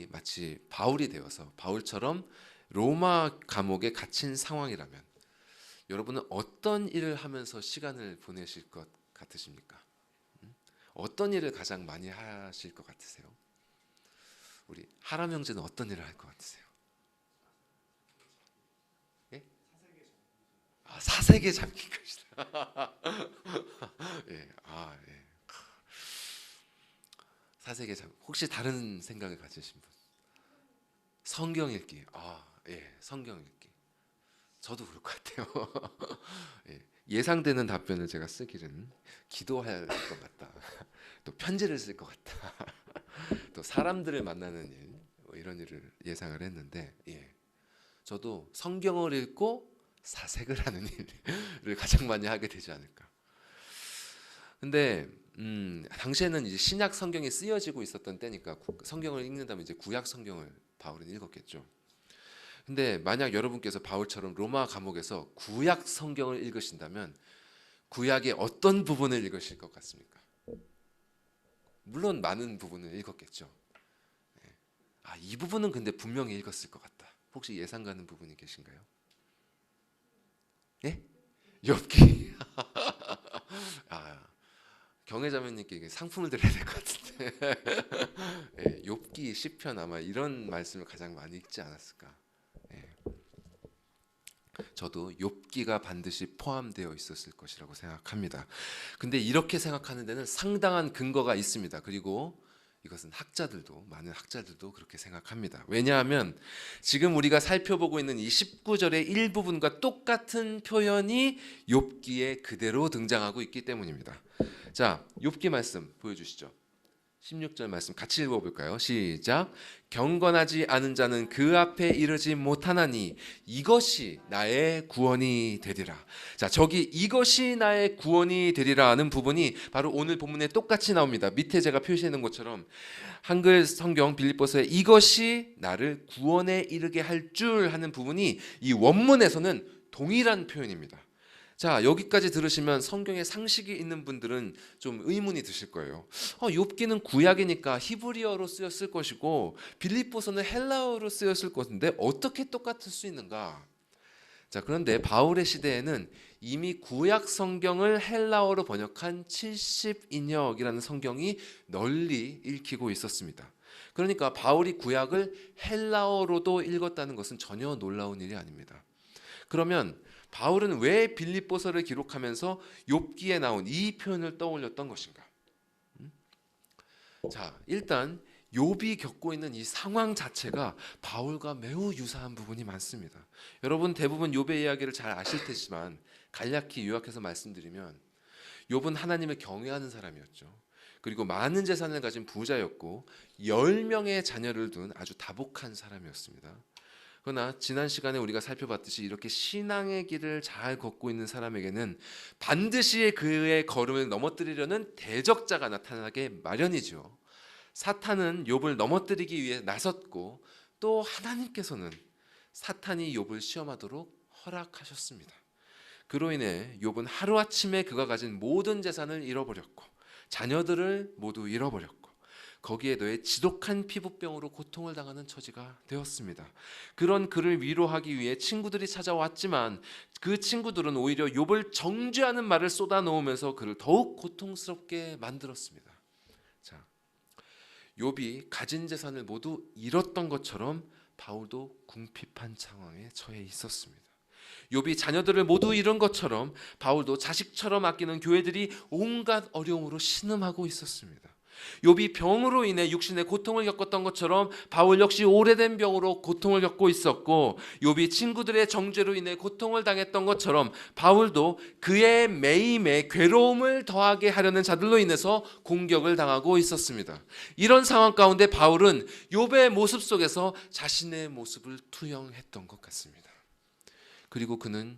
마치 바울이 되어서 바울처럼 로마 감옥에 갇힌 상황이라면 여러분은 어떤 일을 하면서 시간을 보내실 것 같으십니까? 어떤 일을 가장 많이 하실 것 같으세요? 우리 하람 형제는 어떤 일을 할 것 같으세요? 예? 사색에 잠긴 것이다. 예, 예. 사색에 혹시 다른 생각을 가지신 분? 성경 읽기. 예, 성경 읽기. 저도 그럴 것 같아요. 예, 예상되는 답변을 제가 쓰기는 기도할 것 같다. 또 편지를 쓸 것 같다. 또 사람들을 만나는 일, 이런 일을 예상을 했는데, 예, 저도 성경을 읽고 사색을 하는 일을 가장 많이 하게 되지 않을까. 근데 당시에는 이제 신약 성경이 쓰여지고 있었던 때니까 성경을 읽는다면 이제 구약 성경을 바울은 읽었겠죠. 근데 만약 여러분께서 바울처럼 로마 감옥에서 구약 성경을 읽으신다면 구약의 어떤 부분을 읽으실 것 같습니까? 물론 많은 부분을 읽었겠죠. 이 부분은 근데 분명히 읽었을 것 같다. 혹시 예상 가는 부분이 계신가요? 예? 욥기. 경혜자매님께 상품을 드려야 될 것 같은데. 예, 욥기, 시편 아마 이런 말씀을 가장 많이 읽지 않았을까. 예. 저도 욥기가 반드시 포함되어 있었을 것이라고 생각합니다. 근데 이렇게 생각하는 데는 상당한 근거가 있습니다. 그리고 이것은 많은 학자들도 그렇게 생각합니다. 왜냐하면 지금 우리가 살펴보고 있는 이 19절의 일부분과 똑같은 표현이 욥기에 그대로 등장하고 있기 때문입니다. 자, 욥기 말씀 보여주시죠. 16절 말씀 같이 읽어볼까요? 시작. 경건하지 않은 자는 그 앞에 이르지 못하나니 이것이 나의 구원이 되리라. 자, 저기 이것이 나의 구원이 되리라 하는 부분이 바로 오늘 본문에 똑같이 나옵니다. 밑에 제가 표시해 놓은 것처럼 한글 성경 빌립보서에 이것이 나를 구원에 이르게 할 줄 하는 부분이 이 원문에서는 동일한 표현입니다. 자, 여기까지 들으시면 성경에 상식이 있는 분들은 좀 의문이 드실 거예요. 욥기는 구약이니까 히브리어로 쓰였을 것이고 빌립보서는 헬라어로 쓰였을 것인데 어떻게 똑같을 수 있는가? 자, 그런데 바울의 시대에는 이미 구약 성경을 헬라어로 번역한 70인역이라는 성경이 널리 읽히고 있었습니다. 그러니까 바울이 구약을 헬라어로도 읽었다는 것은 전혀 놀라운 일이 아닙니다. 그러면 바울은 왜 빌립보서를 기록하면서 욥기에 나온 이 표현을 떠올렸던 것인가? 자, 일단 욥이 겪고 있는 이 상황 자체가 바울과 매우 유사한 부분이 많습니다. 여러분 대부분 욥의 이야기를 잘 아실 테지만 간략히 요약해서 말씀드리면 욥은 하나님을 경외하는 사람이었죠. 그리고 많은 재산을 가진 부자였고 10명의 자녀를 둔 아주 다복한 사람이었습니다. 그러나 지난 시간에 우리가 살펴봤듯이 이렇게 신앙의 길을 잘 걷고 있는 사람에게는 반드시 그의 걸음을 넘어뜨리려는 대적자가 나타나게 마련이죠. 사탄은 욥을 넘어뜨리기 위해 나섰고 또 하나님께서는 사탄이 욥을 시험하도록 허락하셨습니다. 그로 인해 욥은 하루아침에 그가 가진 모든 재산을 잃어버렸고 자녀들을 모두 잃어버렸고 거기에 더해 지독한 피부병으로 고통을 당하는 처지가 되었습니다. 그런 그를 위로하기 위해 친구들이 찾아왔지만 그 친구들은 오히려 욥을 정죄하는 말을 쏟아놓으면서 그를 더욱 고통스럽게 만들었습니다. 자, 욥이 가진 재산을 모두 잃었던 것처럼 바울도 궁핍한 상황에 처해 있었습니다. 욥이 자녀들을 모두 잃은 것처럼 바울도 자식처럼 아끼는 교회들이 온갖 어려움으로 신음하고 있었습니다. 욥이 병으로 인해 육신의 고통을 겪었던 것처럼 바울 역시 오래된 병으로 고통을 겪고 있었고 욥이 친구들의 정죄로 인해 고통을 당했던 것처럼 바울도 그의 매임에 괴로움을 더하게 하려는 자들로 인해서 공격을 당하고 있었습니다. 이런 상황 가운데 바울은 욥의 모습 속에서 자신의 모습을 투영했던 것 같습니다. 그리고 그는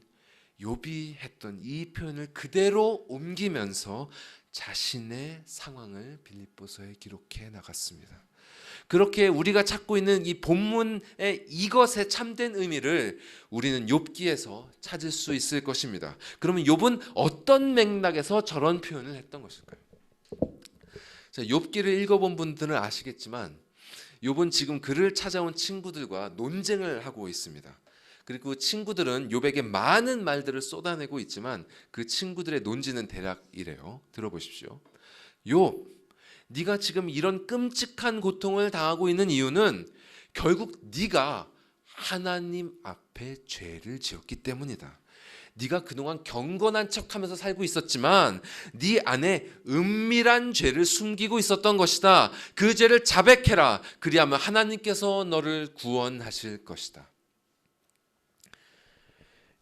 욥이 했던 이 표현을 그대로 옮기면서 자신의 상황을 빌립보서에 기록해 나갔습니다. 그렇게 우리가 찾고 있는 이 본문의 이것의 참된 의미를 우리는 욥기에서 찾을 수 있을 것입니다. 그러면 욥은 어떤 맥락에서 저런 표현을 했던 것일까요? 자, 욥기를 읽어본 분들은 아시겠지만 욥은 지금 그를 찾아온 친구들과 논쟁을 하고 있습니다. 그리고 친구들은 욥에게 많은 말들을 쏟아내고 있지만 그 친구들의 논지는 대략 이래요. 들어보십시오. 욥, 네가 지금 이런 끔찍한 고통을 당하고 있는 이유는 결국 네가 하나님 앞에 죄를 지었기 때문이다. 네가 그동안 경건한 척하면서 살고 있었지만 네 안에 은밀한 죄를 숨기고 있었던 것이다. 그 죄를 자백해라. 그리하면 하나님께서 너를 구원하실 것이다.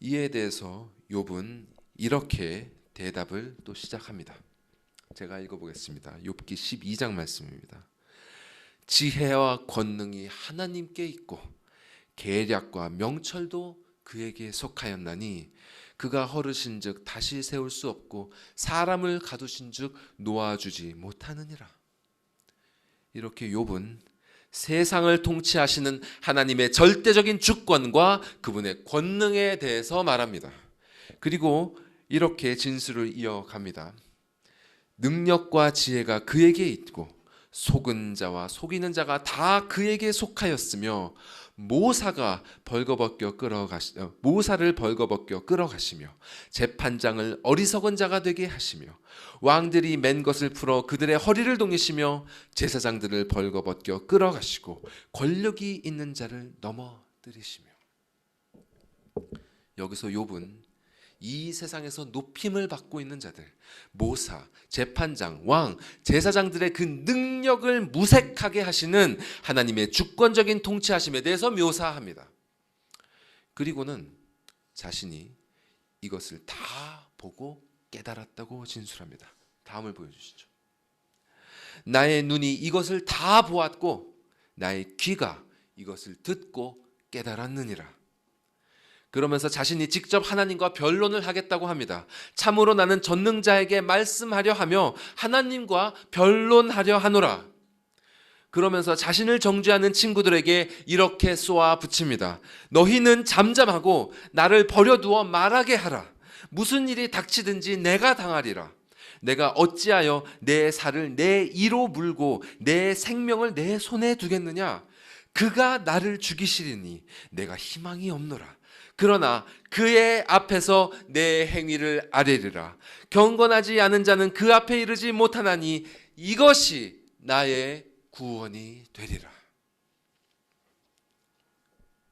이에 대해서 욥은 이렇게 대답을 또 시작합니다. 제가 읽어보겠습니다. 욥기 12장 말씀입니다. 지혜와 권능이 하나님께 있고 계략과 명철도 그에게 속하였나니 그가 허르신즉 다시 세울 수 없고 사람을 가두신즉 놓아주지 못하느니라. 이렇게 욥은 세상을 통치하시는 하나님의 절대적인 주권과 그분의 권능에 대해서 말합니다. 그리고 이렇게 진술을 이어갑니다. 능력과 지혜가 그에게 있고 속은 자와 속이는 자가 다 그에게 속하였으며 모사를 벌거벗겨 끌어가시며 재판장을 어리석은 자가 되게 하시며 왕들이 맨 것을 풀어 그들의 허리를 동이시며 제사장들을 벌거벗겨 끌어가시고 권력이 있는 자를 넘어뜨리시며. 여기서 욥은 이 세상에서 높임을 받고 있는 자들, 모사, 재판장, 왕, 제사장들의 그 능력을 무색하게 하시는 하나님의 주권적인 통치하심에 대해서 묘사합니다. 그리고는 자신이 이것을 다 보고 깨달았다고 진술합니다. 다음을 보여주시죠. 나의 눈이 이것을 다 보았고 나의 귀가 이것을 듣고 깨달았느니라. 그러면서 자신이 직접 하나님과 변론을 하겠다고 합니다. 참으로 나는 전능자에게 말씀하려 하며 하나님과 변론하려 하노라. 그러면서 자신을 정죄하는 친구들에게 이렇게 쏘아 붙입니다. 너희는 잠잠하고 나를 버려두어 말하게 하라. 무슨 일이 닥치든지 내가 당하리라. 내가 어찌하여 내 살을 내 이로 물고 내 생명을 내 손에 두겠느냐. 그가 나를 죽이시리니 내가 희망이 없노라. 그러나 그의 앞에서 내 행위를 아뢰리라. 경건하지 않은 자는 그 앞에 이르지 못하나니 이것이 나의 구원이 되리라.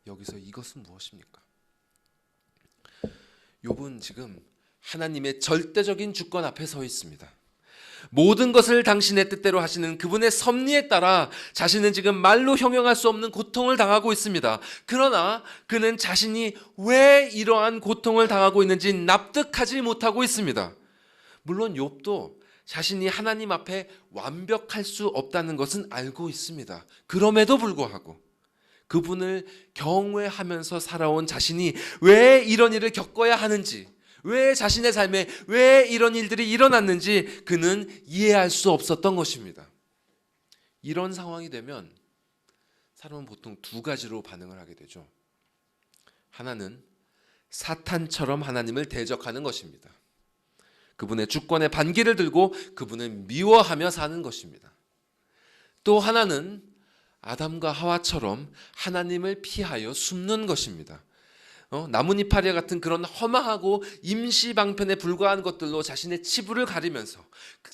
여기서 이것은 무엇입니까? 욥은 지금 하나님의 절대적인 주권 앞에 서 있습니다. 모든 것을 당신의 뜻대로 하시는 그분의 섭리에 따라 자신은 지금 말로 형용할 수 없는 고통을 당하고 있습니다. 그러나 그는 자신이 왜 이러한 고통을 당하고 있는지 납득하지 못하고 있습니다. 물론 욥도 자신이 하나님 앞에 완벽할 수 없다는 것은 알고 있습니다. 그럼에도 불구하고 그분을 경외하면서 살아온 자신이 왜 이런 일을 겪어야 하는지, 왜 자신의 삶에 왜 이런 일들이 일어났는지 그는 이해할 수 없었던 것입니다. 이런 상황이 되면 사람은 보통 두 가지로 반응을 하게 되죠. 하나는 사탄처럼 하나님을 대적하는 것입니다. 그분의 주권의 반기를 들고 그분을 미워하며 사는 것입니다. 또 하나는 아담과 하와처럼 하나님을 피하여 숨는 것입니다. 나뭇잎파리와 같은 그런 허망하고 임시방편에 불과한 것들로 자신의 치부를 가리면서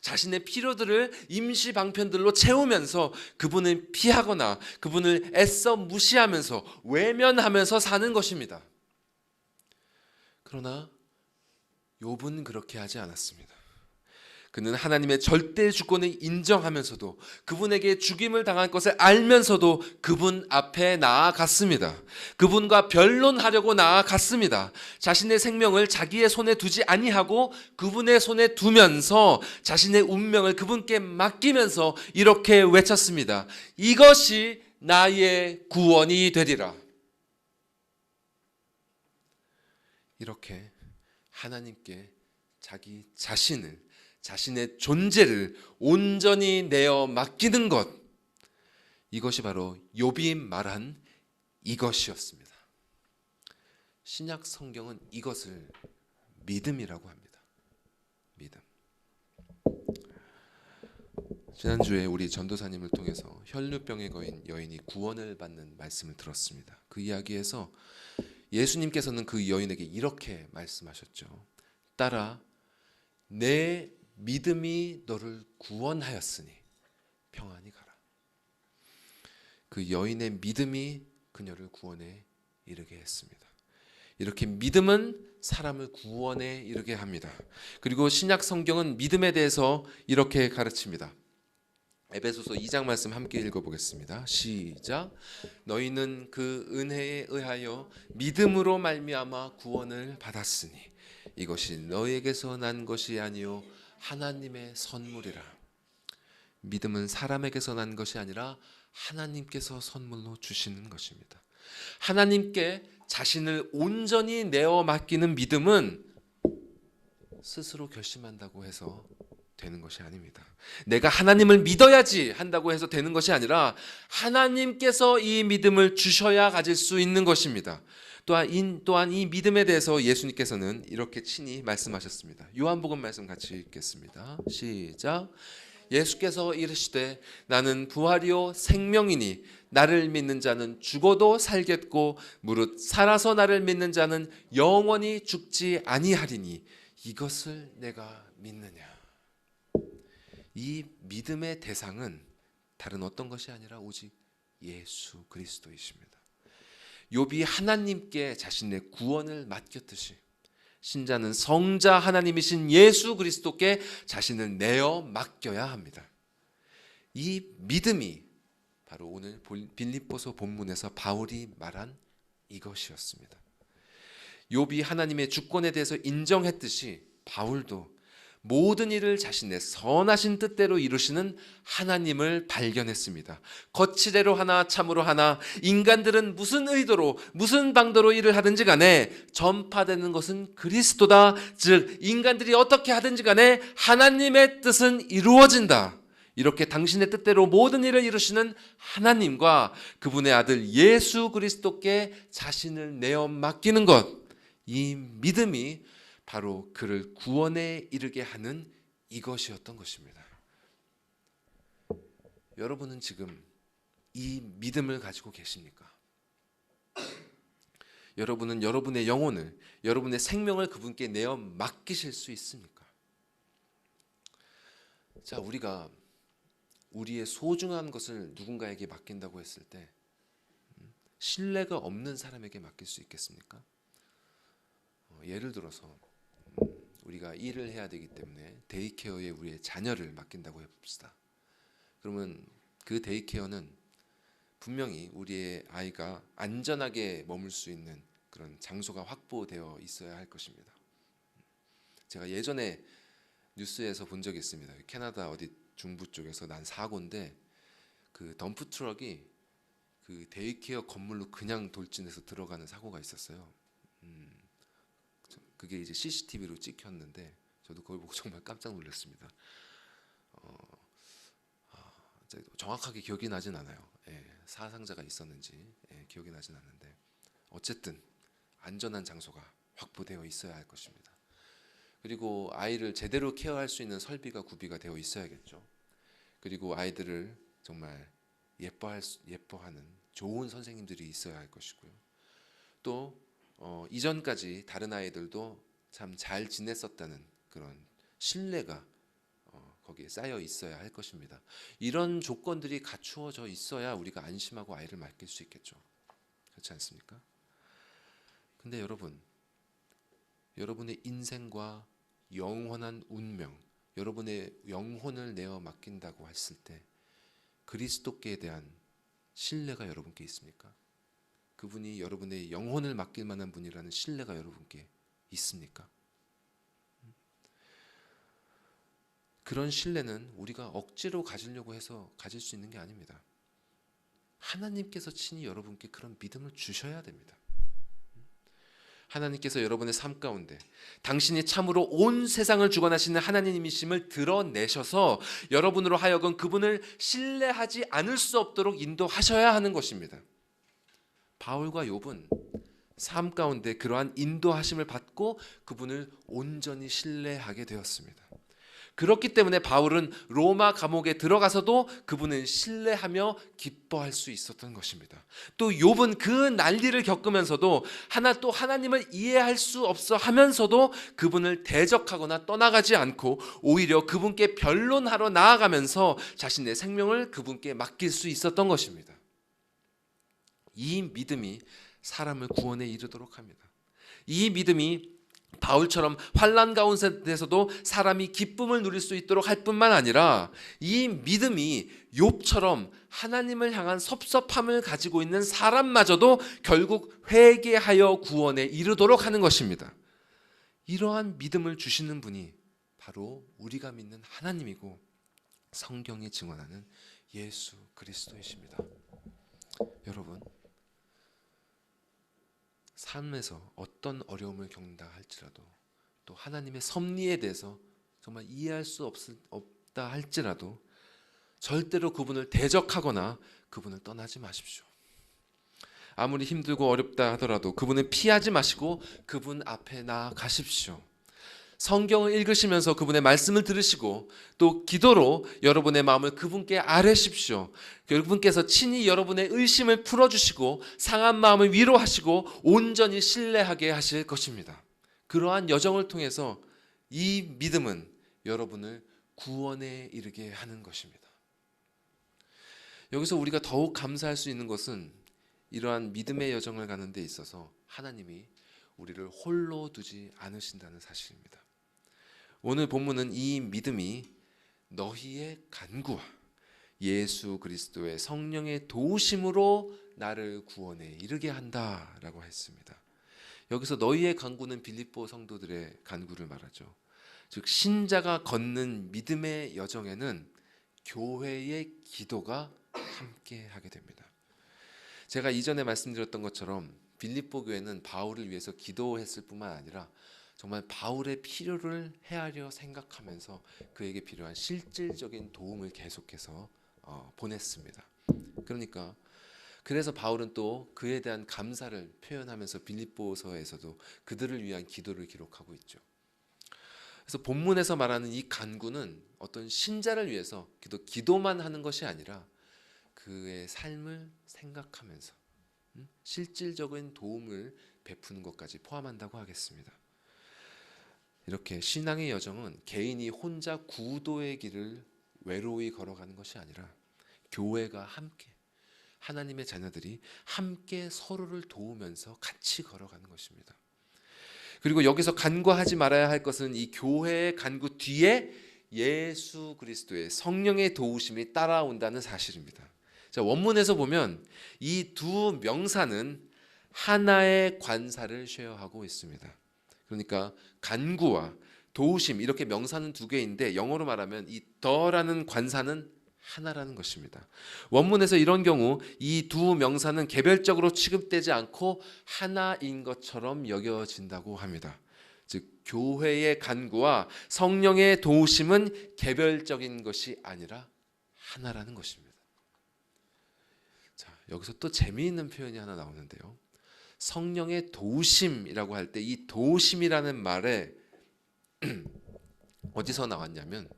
자신의 필요들을 임시방편들로 채우면서 그분을 피하거나 그분을 애써 무시하면서 외면하면서 사는 것입니다. 그러나 욥은 그렇게 하지 않았습니다. 그는 하나님의 절대 주권을 인정하면서도 그분에게 죽임을 당할 것을 알면서도 그분 앞에 나아갔습니다. 그분과 변론하려고 나아갔습니다. 자신의 생명을 자기의 손에 두지 아니하고 그분의 손에 두면서 자신의 운명을 그분께 맡기면서 이렇게 외쳤습니다. 이것이 나의 구원이 되리라. 이렇게 하나님께 자기 자신을, 자신의 존재를 온전히 내어 맡기는 것, 이것이 바로 욥이 말한 이것이었습니다. 신약 성경은 이것을 믿음이라고 합니다. 믿음. 지난주에 우리 전도사님을 통해서 혈루병에 걸린 여인이 구원을 받는 말씀을 들었습니다. 그 이야기에서 예수님께서는 그 여인에게 이렇게 말씀하셨죠. 딸아, 내 믿음이 너를 구원하였으니 평안히 가라. 그 여인의 믿음이 그녀를 구원에 이르게 했습니다. 이렇게 믿음은 사람을 구원에 이르게 합니다. 그리고 신약 성경은 믿음에 대해서 이렇게 가르칩니다. 에베소서 2장 말씀 함께 읽어보겠습니다. 시작. 너희는 그 은혜에 의하여 믿음으로 말미암아 구원을 받았으니 이것이 너희에게서 난 것이 아니요 하나님의 선물이라. 믿음은 사람에게서 난 것이 아니라 하나님께서 선물로 주시는 것입니다. 하나님께 자신을 온전히 내어 맡기는 믿음은 스스로 결심한다고 해서 되는 것이 아닙니다. 내가 하나님을 믿어야지 한다고 해서 되는 것이 아니라 하나님께서 이 믿음을 주셔야 가질 수 있는 것입니다. 또한 이 믿음에 대해서 예수님께서는 이렇게 친히 말씀하셨습니다. 요한복음 말씀 같이 읽겠습니다. 시작. 예수께서 이르시되 나는 부활이요 생명이니 나를 믿는 자는 죽어도 살겠고 무릇 살아서 나를 믿는 자는 영원히 죽지 아니하리니 이것을 내가 믿느냐. 이 믿음의 대상은 다른 어떤 것이 아니라 오직 예수 그리스도이십니다. 욥이 하나님께 자신의 구원을 맡겼듯이 신자는 성자 하나님이신 예수 그리스도께 자신을 내어 맡겨야 합니다. 이 믿음이 바로 오늘 빌립보서 본문에서 바울이 말한 이것이었습니다. 욥이 하나님의 주권에 대해서 인정했듯이 바울도 모든 일을 자신의 선하신 뜻대로 이루시는 하나님을 발견했습니다. 거칠애로 하나 참으로 하나 인간들은 무슨 의도로 무슨 방도로 일을 하든지 간에 전파되는 것은 그리스도다. 즉 인간들이 어떻게 하든지 간에 하나님의 뜻은 이루어진다. 이렇게 당신의 뜻대로 모든 일을 이루시는 하나님과 그분의 아들 예수 그리스도께 자신을 내어 맡기는 것, 이 믿음이 바로 그를 구원에 이르게 하는 이것이었던 것입니다. 여러분은 지금 이 믿음을 가지고 계십니까? 여러분은 여러분의 영혼을, 여러분의 생명을 그분께 내어 맡기실 수 있습니까? 자, 우리가 우리의 소중한 것을 누군가에게 맡긴다고 했을 때 신뢰가 없는 사람에게 맡길 수 있겠습니까? 예를 들어서 우리가 일을 해야 되기 때문에 데이케어에 우리의 자녀를 맡긴다고 해봅시다. 그러면 그 데이케어는 분명히 우리의 아이가 안전하게 머물 수 있는 그런 장소가 확보되어 있어야 할 것입니다. 제가 예전에 뉴스에서 본 적이 있습니다. 캐나다 어디 중부 쪽에서 난 사고인데 그 덤프 트럭이 그 데이케어 건물로 그냥 돌진해서 들어가는 사고가 있었어요. 그게 이제 CCTV로 찍혔는데 저도 그걸 보고 정말 깜짝 놀랐습니다. 정확하게 기억이 나진 않아요. 사상자가 있었는지 기억이 나진 않는데 어쨌든 안전한 장소가 확보되어 있어야 할 것입니다. 그리고 아이를 제대로 케어할 수 있는 설비가 구비가 되어 있어야겠죠. 그리고 아이들을 정말 예뻐하는 좋은 선생님들이 있어야 할 것이고요. 또 이전까지 다른 아이들도 참 잘 지냈었다는 그런 신뢰가 거기에 쌓여 있어야 할 것입니다. 이런 조건들이 갖추어져 있어야 우리가 안심하고 아이를 맡길 수 있겠죠. 그렇지 않습니까? 근데 여러분의 인생과 영원한 운명, 여러분의 영혼을 내어 맡긴다고 했을 때 그리스도께 대한 신뢰가 여러분께 있습니까? 그분이 여러분의 영혼을 맡길 만한 분이라는 신뢰가 여러분께 있습니까? 그런 신뢰는 우리가 억지로 가지려고 해서 가질 수 있는 게 아닙니다. 하나님께서 친히 여러분께 그런 믿음을 주셔야 됩니다. 하나님께서 여러분의 삶 가운데 당신이 참으로 온 세상을 주관하시는 하나님이심을 드러내셔서 여러분으로 하여금 그분을 신뢰하지 않을 수 없도록 인도하셔야 하는 것입니다. 바울과 욥은 삶 가운데 그러한 인도하심을 받고 그분을 온전히 신뢰하게 되었습니다. 그렇기 때문에 바울은 로마 감옥에 들어가서도 그분을 신뢰하며 기뻐할 수 있었던 것입니다. 또 욥은 그 난리를 겪으면서도 하나님을 이해할 수 없어 하면서도 그분을 대적하거나 떠나가지 않고 오히려 그분께 변론하러 나아가면서 자신의 생명을 그분께 맡길 수 있었던 것입니다. 이 믿음이 사람을 구원에 이르도록 합니다. 이 믿음이 바울처럼 환난 가운데서도 사람이 기쁨을 누릴 수 있도록 할 뿐만 아니라 이 믿음이 욥처럼 하나님을 향한 섭섭함을 가지고 있는 사람마저도 결국 회개하여 구원에 이르도록 하는 것입니다. 이러한 믿음을 주시는 분이 바로 우리가 믿는 하나님이고 성경이 증언하는 예수 그리스도이십니다. 여러분, 삶에서 어떤 어려움을 겪는다 할지라도 또 하나님의 섭리에 대해서 정말 이해할 수 없다 할지라도 절대로 그분을 대적하거나 그분을 떠나지 마십시오. 아무리 힘들고 어렵다 하더라도 그분을 피하지 마시고 그분 앞에 나아가십시오. 성경을 읽으시면서 그분의 말씀을 들으시고 또 기도로 여러분의 마음을 그분께 아뢰십시오. 그분께서 친히 여러분의 의심을 풀어주시고 상한 마음을 위로하시고 온전히 신뢰하게 하실 것입니다. 그러한 여정을 통해서 이 믿음은 여러분을 구원에 이르게 하는 것입니다. 여기서 우리가 더욱 감사할 수 있는 것은 이러한 믿음의 여정을 가는 데 있어서 하나님이 우리를 홀로 두지 않으신다는 사실입니다. 오늘 본문은 이 믿음이 너희의 간구와 예수 그리스도의 성령의 도우심으로 나를 구원에 이르게 한다라고 했습니다. 여기서 너희의 간구는 빌립보 성도들의 간구를 말하죠. 즉 신자가 걷는 믿음의 여정에는 교회의 기도가 함께하게 됩니다. 제가 이전에 말씀드렸던 것처럼 빌립보 교회는 바울을 위해서 기도했을 뿐만 아니라 정말 바울의 필요를 헤아려 생각하면서 그에게 필요한 실질적인 도움을 계속해서 보냈습니다. 그래서 바울은 또 그에 대한 감사를 표현하면서 빌립보서에서도 그들을 위한 기도를 기록하고 있죠. 그래서 본문에서 말하는 이 간구는 어떤 신자를 위해서 기도만 하는 것이 아니라 그의 삶을 생각하면서 실질적인 도움을 베푸는 것까지 포함한다고 하겠습니다. 이렇게 신앙의 여정은 개인이 혼자 구도의 길을 외로이 걸어가는 것이 아니라 교회가 함께 하나님의 자녀들이 함께 서로를 도우면서 같이 걸어가는 것입니다. 그리고 여기서 간구하지 말아야 할 것은 이 교회의 간구 뒤에 예수 그리스도의 성령의 도우심이 따라온다는 사실입니다. 자, 원문에서 보면 이 두 명사는 하나의 관사를 쉐어하고 있습니다. 그러니까 간구와 도우심 이렇게 명사는 두 개인데 영어로 말하면 이 더라는 관사는 하나라는 것입니다. 원문에서 이런 경우 이 두 명사는 개별적으로 취급되지 않고 하나인 것처럼 여겨진다고 합니다. 즉 교회의 간구와 성령의 도우심은 개별적인 것이 아니라 하나라는 것입니다. 자, 여기서 또 재미있는 표현이 하나 나오는데요. 성령의 도우심이라고 할 때 이 도우심이라는 말에 어디서 나왔냐면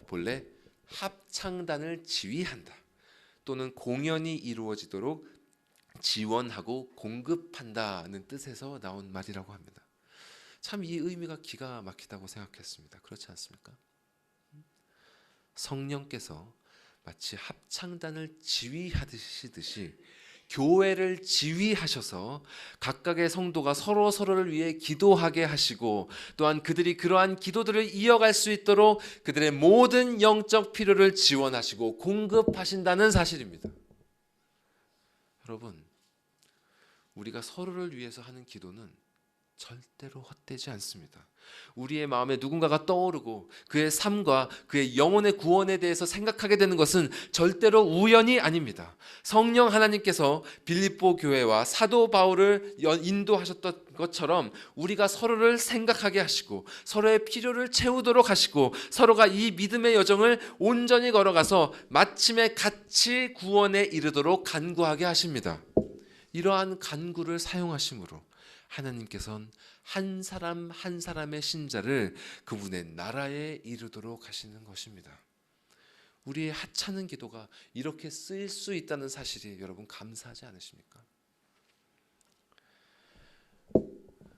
본래 합창단을 지휘한다 또는 공연이 이루어지도록 지원하고 공급한다는 뜻에서 나온 말이라고 합니다. 참 이 의미가 기가 막히다고 생각했습니다. 그렇지 않습니까? 성령께서 마치 합창단을 지휘하시듯이 교회를 지휘하셔서 각각의 성도가 서로를 위해 기도하게 하시고 또한 그들이 그러한 기도들을 이어갈 수 있도록 그들의 모든 영적 필요를 지원하시고 공급하신다는 사실입니다. 여러분, 우리가 서로를 위해서 하는 기도는 절대로 헛되지 않습니다. 우리의 마음에 누군가가 떠오르고 그의 삶과 그의 영혼의 구원에 대해서 생각하게 되는 것은 절대로 우연이 아닙니다. 성령 하나님께서 빌립보 교회와 사도 바울을 인도하셨던 것처럼 우리가 서로를 생각하게 하시고 서로의 필요를 채우도록 하시고 서로가 이 믿음의 여정을 온전히 걸어가서 마침에 같이 구원에 이르도록 간구하게 하십니다. 이러한 간구를 사용하심으로 하나님께서는 한 사람 한 사람의 신자를 그분의 나라에 이르도록 하시는 것입니다. 우리의 하찮은 기도가 이렇게 쓰일 수 있다는 사실이 여러분 감사하지 않으십니까?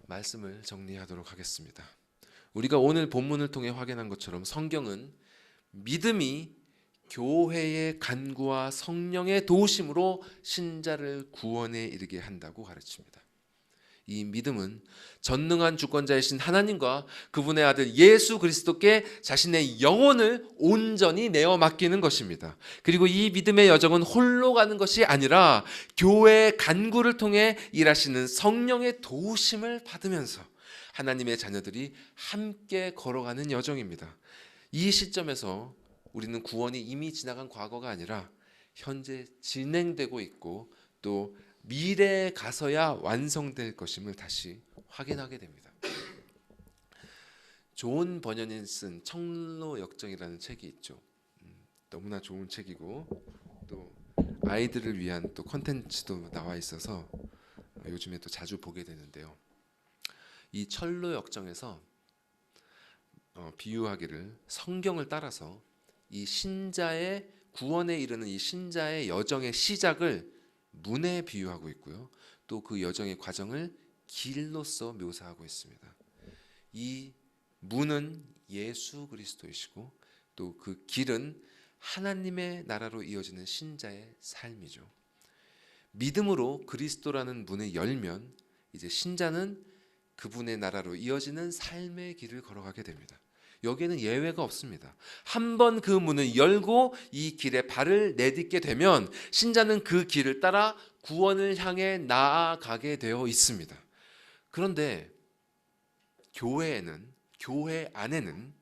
말씀을 정리하도록 하겠습니다. 우리가 오늘 본문을 통해 확인한 것처럼 성경은 믿음이 교회의 간구와 성령의 도우심으로 신자를 구원에 이르게 한다고 가르칩니다. 이 믿음은 전능한 주권자이신 하나님과 그분의 아들 예수 그리스도께 자신의 영혼을 온전히 내어 맡기는 것입니다. 그리고 이 믿음의 여정은 홀로 가는 것이 아니라 교회의 간구를 통해 일하시는 성령의 도우심을 받으면서 하나님의 자녀들이 함께 걸어가는 여정입니다. 이 시점에서 우리는 구원이 이미 지나간 과거가 아니라 현재 진행되고 있고 또 미래에 가서야 완성될 것임을 다시 확인하게 됩니다. 존 버년이 쓴 청로역정이라는 책이 있죠. 너무나 좋은 책이고 또 아이들을 위한 또 콘텐츠도 나와 있어서 요즘에 또 자주 보게 되는데요. 이 철로역정에서 비유하기를 성경을 따라서 이 신자의 구원에 이르는 이 신자의 여정의 시작을 문에 비유하고 있고요. 또 그 여정의 과정을 길로서 묘사하고 있습니다. 이 문은 예수 그리스도이시고 또 그 길은 하나님의 나라로 이어지는 신자의 삶이죠. 믿음으로 그리스도라는 문을 열면 이제 신자는 그분의 나라로 이어지는 삶의 길을 걸어가게 됩니다. 여기에는 예외가 없습니다. 한번 그 문을 열고 이 길에 발을 내딛게 되면 신자는 그 길을 따라 구원을 향해 나아가게 되어 있습니다. 그런데 교회 안에는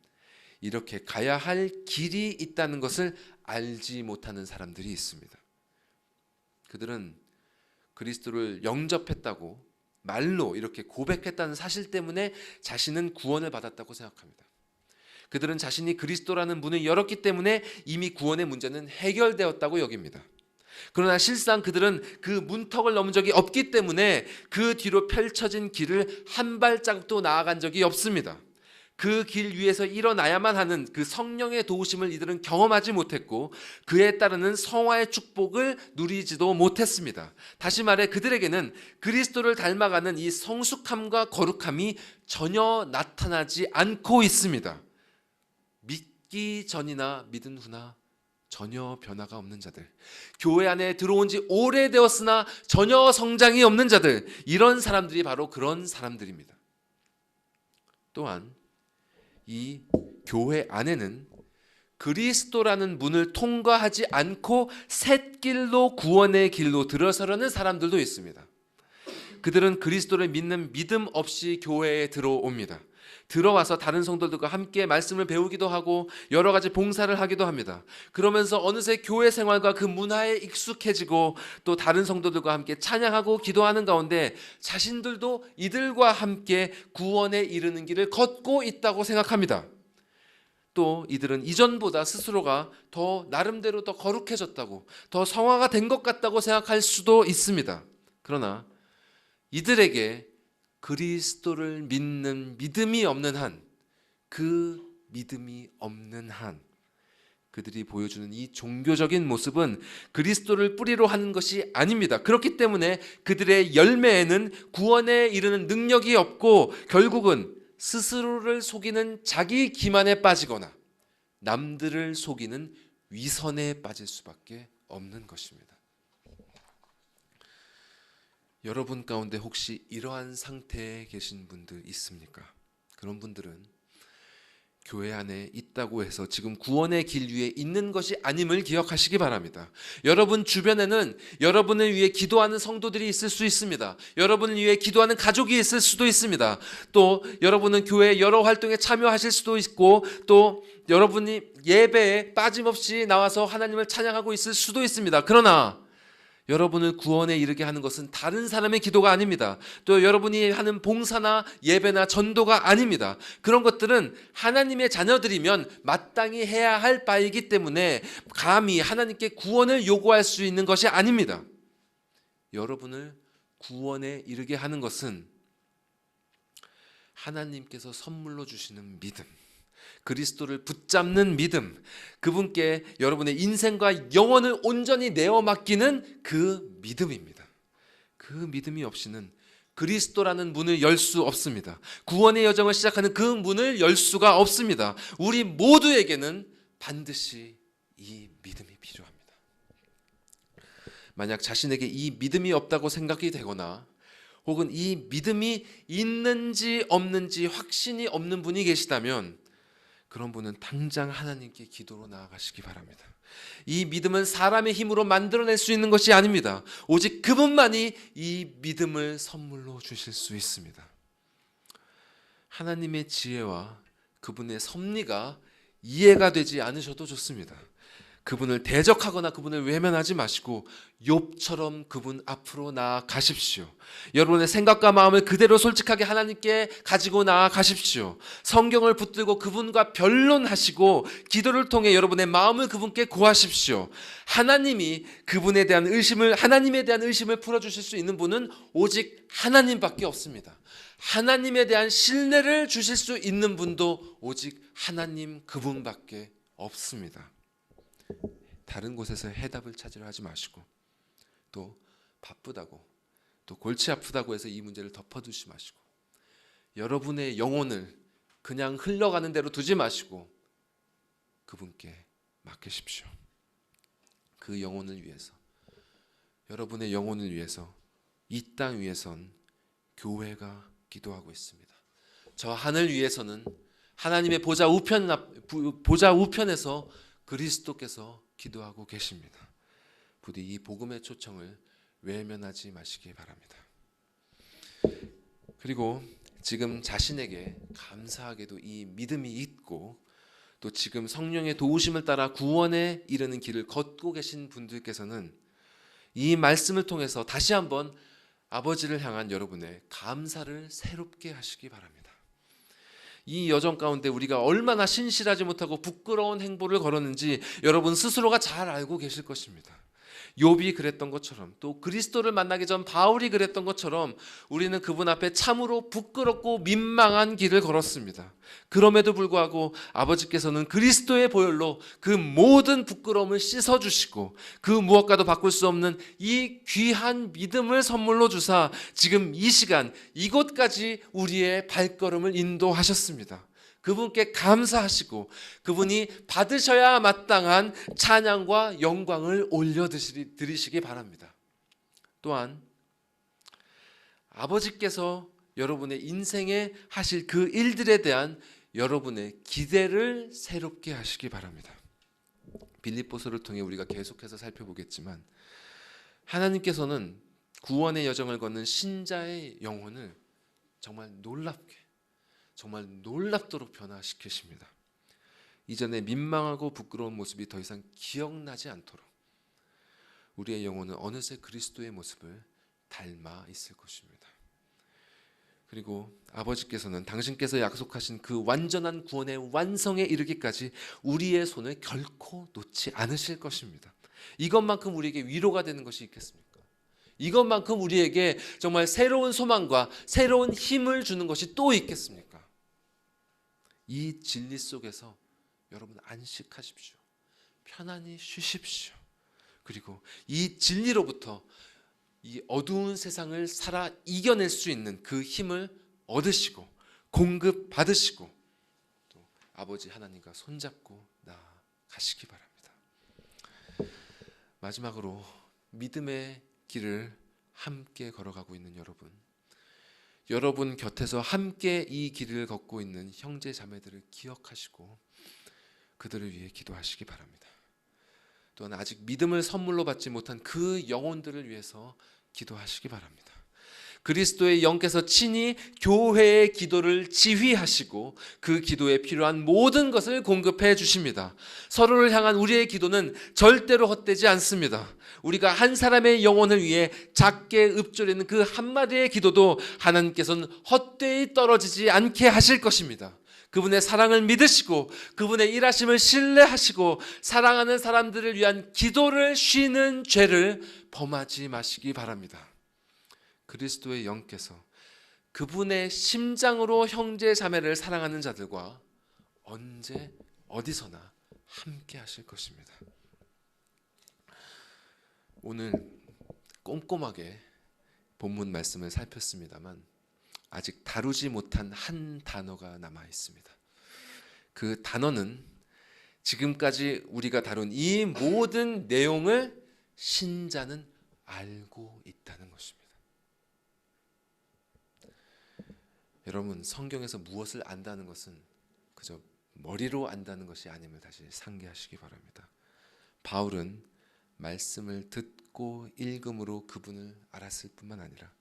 이렇게 가야 할 길이 있다는 것을 알지 못하는 사람들이 있습니다. 그들은 그리스도를 영접했다고 말로 이렇게 고백했다는 사실 때문에 자신은 구원을 받았다고 생각합니다. 그들은 자신이 그리스도라는 문을 열었기 때문에 이미 구원의 문제는 해결되었다고 여깁니다. 그러나 실상 그들은 그 문턱을 넘은 적이 없기 때문에 그 뒤로 펼쳐진 길을 한 발자국도 나아간 적이 없습니다. 그 길 위에서 일어나야만 하는 그 성령의 도우심을 이들은 경험하지 못했고 그에 따르는 성화의 축복을 누리지도 못했습니다. 다시 말해 그들에게는 그리스도를 닮아가는 이 성숙함과 거룩함이 전혀 나타나지 않고 있습니다. 믿기 전이나 믿은 후나 전혀 변화가 없는 자들, 교회 안에 들어온 지 오래되었으나 전혀 성장이 없는 자들, 이런 사람들이 바로 그런 사람들입니다. 또한 이 교회 안에는 그리스도라는 문을 통과하지 않고 샛길로 구원의 길로 들어서려는 사람들도 있습니다. 그들은 그리스도를 믿는 믿음 없이 교회에 들어옵니다. 들어와서 다른 성도들과 함께 말씀을 배우기도 하고 여러 가지 봉사를 하기도 합니다. 그러면서 어느새 교회 생활과 그 문화에 익숙해지고 또 다른 성도들과 함께 찬양하고 기도하는 가운데 자신들도 이들과 함께 구원에 이르는 길을 걷고 있다고 생각합니다. 또 이들은 이전보다 스스로가 더 나름대로 더 거룩해졌다고, 더 성화가 된 것 같다고 생각할 수도 있습니다. 그러나 이들에게 그리스도를 믿는 믿음이 없는 한, 그 믿음이 없는 한 그들이 보여주는 이 종교적인 모습은 그리스도를 뿌리로 하는 것이 아닙니다. 그렇기 때문에 그들의 열매에는 구원에 이르는 능력이 없고 결국은 스스로를 속이는 자기 기만에 빠지거나 남들을 속이는 위선에 빠질 수밖에 없는 것입니다. 여러분 가운데 혹시 이러한 상태에 계신 분들 있습니까? 그런 분들은 교회 안에 있다고 해서 지금 구원의 길 위에 있는 것이 아님을 기억하시기 바랍니다. 여러분 주변에는 여러분을 위해 기도하는 성도들이 있을 수 있습니다. 여러분을 위해 기도하는 가족이 있을 수도 있습니다. 또 여러분은 교회 여러 활동에 참여하실 수도 있고, 또 여러분이 예배에 빠짐없이 나와서 하나님을 찬양하고 있을 수도 있습니다. 그러나 여러분을 구원에 이르게 하는 것은 다른 사람의 기도가 아닙니다. 또 여러분이 하는 봉사나 예배나 전도가 아닙니다. 그런 것들은 하나님의 자녀들이면 마땅히 해야 할 바이기 때문에 감히 하나님께 구원을 요구할 수 있는 것이 아닙니다. 여러분을 구원에 이르게 하는 것은 하나님께서 선물로 주시는 믿음, 그리스도를 붙잡는 믿음, 그분께 여러분의 인생과 영혼을 온전히 내어 맡기는 그 믿음입니다. 그 믿음이 없이는 그리스도라는 문을 열 수 없습니다. 구원의 여정을 시작하는 그 문을 열 수가 없습니다. 우리 모두에게는 반드시 이 믿음이 필요합니다. 만약 자신에게 이 믿음이 없다고 생각이 되거나 혹은 이 믿음이 있는지 없는지 확신이 없는 분이 계시다면 그런 분은 당장 하나님께 기도로 나아가시기 바랍니다. 이 믿음은 사람의 힘으로 만들어낼 수 있는 것이 아닙니다. 오직 그분만이 이 믿음을 선물로 주실 수 있습니다. 하나님의 지혜와 그분의 섭리가 이해가 되지 않으셔도 좋습니다. 그분을 대적하거나 그분을 외면하지 마시고 욥처럼 그분 앞으로 나아가십시오. 여러분의 생각과 마음을 그대로 솔직하게 하나님께 가지고 나아가십시오. 성경을 붙들고 그분과 변론하시고 기도를 통해 여러분의 마음을 그분께 고하십시오. 하나님이 그분에 대한 의심을, 하나님에 대한 의심을 풀어주실 수 있는 분은 오직 하나님밖에 없습니다. 하나님에 대한 신뢰를 주실 수 있는 분도 오직 하나님 그분밖에 없습니다. 다른 곳에서 해답을 찾으려 하지 마시고, 또 바쁘다고, 또 골치 아프다고 해서 이 문제를 덮어두지 마시고, 여러분의 영혼을 그냥 흘러가는 대로 두지 마시고 그분께 맡기십시오. 그 영혼을 위해서, 여러분의 영혼을 위해서 이 땅 위에선 교회가 기도하고 있습니다. 저 하늘 위에서는 하나님의 보좌 우편에서 그리스도께서 기도하고 계십니다. 부디 이 복음의 초청을 외면하지 마시기 바랍니다. 그리고 지금 자신에게 감사하게도 이 믿음이 있고 또 지금 성령의 도우심을 따라 구원에 이르는 길을 걷고 계신 분들께서는 이 말씀을 통해서 다시 한번 아버지를 향한 여러분의 감사를 새롭게 하시기 바랍니다. 이 여정 가운데 우리가 얼마나 신실하지 못하고 부끄러운 행보를 걸었는지 여러분 스스로가 잘 알고 계실 것입니다. 욥이 그랬던 것처럼, 또 그리스도를 만나기 전 바울이 그랬던 것처럼 우리는 그분 앞에 참으로 부끄럽고 민망한 길을 걸었습니다. 그럼에도 불구하고 아버지께서는 그리스도의 보혈로 그 모든 부끄러움을 씻어주시고 그 무엇과도 바꿀 수 없는 이 귀한 믿음을 선물로 주사 지금 이 시간 이곳까지 우리의 발걸음을 인도하셨습니다. 그분께 감사하시고 그분이 받으셔야 마땅한 찬양과 영광을 올려드리시기 바랍니다. 또한 아버지께서 여러분의 인생에 하실 그 일들에 대한 여러분의 기대를 새롭게 하시기 바랍니다. 빌립보서를 통해 우리가 계속해서 살펴보겠지만 하나님께서는 구원의 여정을 걷는 신자의 영혼을 정말 놀랍도록 변화시키십니다. 이전에 민망하고 부끄러운 모습이 더 이상 기억나지 않도록 우리의 영혼은 어느새 그리스도의 모습을 닮아 있을 것입니다. 그리고 아버지께서는 당신께서 약속하신 그 완전한 구원의 완성에 이르기까지 우리의 손을 결코 놓지 않으실 것입니다. 이것만큼 우리에게 위로가 되는 것이 있겠습니까? 이것만큼 우리에게 정말 새로운 소망과 새로운 힘을 주는 것이 또 있겠습니까? 이 진리 속에서 여러분 안식하십시오. 편안히 쉬십시오. 그리고 이 진리로부터 이 어두운 세상을 살아 이겨낼 수 있는 그 힘을 얻으시고 공급 받으시고 또 아버지 하나님과 손잡고 나아가시기 바랍니다. 마지막으로 믿음의 길을 함께 걸어가고 있는 여러분 곁에서 함께 이 길을 걷고 있는 형제 자매들을 기억하시고 그들을 위해 기도하시기 바랍니다. 또한 아직 믿음을 선물로 받지 못한 그 영혼들을 위해서 기도하시기 바랍니다. 그리스도의 영께서 친히 교회의 기도를 지휘하시고 그 기도에 필요한 모든 것을 공급해 주십니다. 서로를 향한 우리의 기도는 절대로 헛되지 않습니다. 우리가 한 사람의 영혼을 위해 작게 읊조리는 그 한마디의 기도도 하나님께서는 헛되이 떨어지지 않게 하실 것입니다. 그분의 사랑을 믿으시고 그분의 일하심을 신뢰하시고 사랑하는 사람들을 위한 기도를 쉬는 죄를 범하지 마시기 바랍니다. 그리스도의 영께서 그분의 심장으로 형제 자매를 사랑하는 자들과 언제 어디서나 함께 하실 것입니다. 오늘 꼼꼼하게 본문 말씀을 살폈습니다만 아직 다루지 못한 한 단어가 남아 있습니다. 그 단어는 지금까지 우리가 다룬 이 모든 내용을 신자는 알고 있다는 것입니다. 여러분, 성경에서 무엇을 안다는 것은 그저 머리로 안다는 것이 아님을 다시 상기하시기 바랍니다. 바울은 말씀을 듣고 읽음으로 그분을 알았을 뿐만 아니라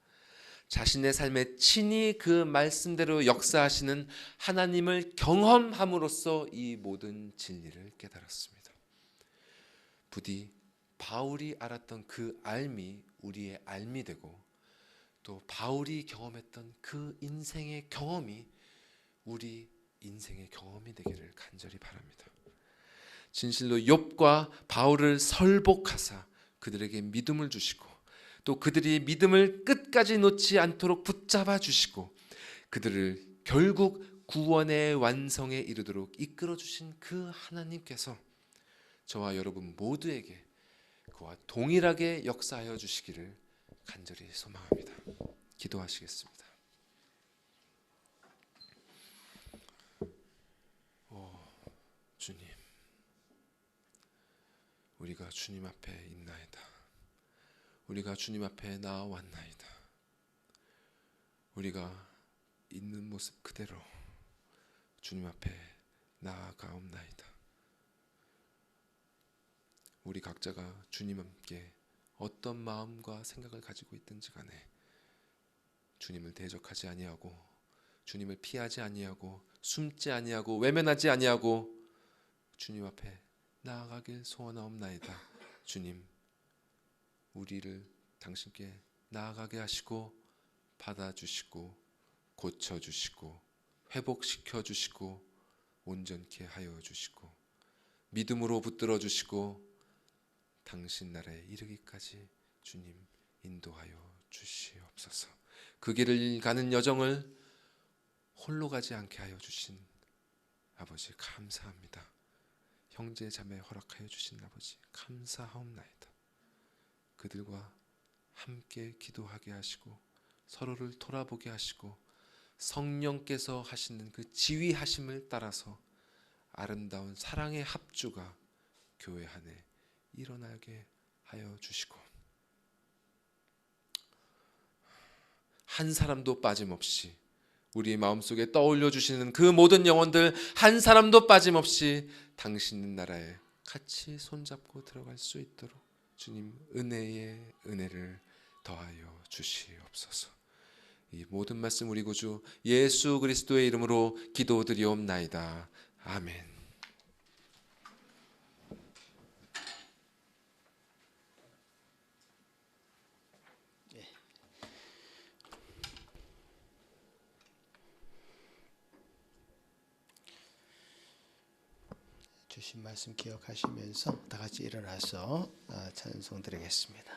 자신의 삶에 친히 그 말씀대로 역사하시는 하나님을 경험함으로써 이 모든 진리를 깨달았습니다. 부디 바울이 알았던 그 알미 우리의 알미 되고 또 바울이 경험했던 그 인생의 경험이 우리 인생의 경험이 되기를 간절히 바랍니다. 진실로 욥과 바울을 설복하사 그들에게 믿음을 주시고 또 그들이 믿음을 끝까지 놓지 않도록 붙잡아 주시고 그들을 결국 구원의 완성에 이르도록 이끌어 주신 그 하나님께서 저와 여러분 모두에게 그와 동일하게 역사하여 주시기를 간절히 소망합니다. 기도하시겠습니다. 주님, 우리가 주님 앞에 있나이다. 우리가 주님 앞에 나아왔나이다. 우리가 있는 모습 그대로 주님 앞에 나아가옵나이다. 우리 각자가 주님 함께 어떤 마음과 생각을 가지고 있든지 간에 주님을 대적하지 아니하고 주님을 피하지 아니하고 숨지 아니하고 외면하지 아니하고 주님 앞에 나아가길 소원하옵나이다. 주님, 우리를 당신께 나아가게 하시고 받아주시고 고쳐주시고 회복시켜주시고 온전케 하여 주시고 믿음으로 붙들어 주시고 당신 나라에 이르기까지 주님 인도하여 주시옵소서. 그 길을 가는 여정을 홀로 가지 않게 하여 주신 아버지 감사합니다. 형제 자매 허락하여 주신 아버지 감사하옵나이다. 그들과 함께 기도하게 하시고 서로를 돌아보게 하시고 성령께서 하시는 그 지휘하심을 따라서 아름다운 사랑의 합주가 교회 안에 일어나게 하여 주시고 한 사람도 빠짐없이 우리 마음속에 떠올려 주시는 그 모든 영혼들 한 사람도 빠짐없이 당신 나라에 같이 손잡고 들어갈 수 있도록 주님 은혜의 은혜를 더하여 주시옵소서. 이 모든 말씀 우리 구주 예수 그리스도의 이름으로 기도드리옵나이다. 아멘. 주신 말씀 기억하시면서 다 같이 일어나서 찬송 드리겠습니다.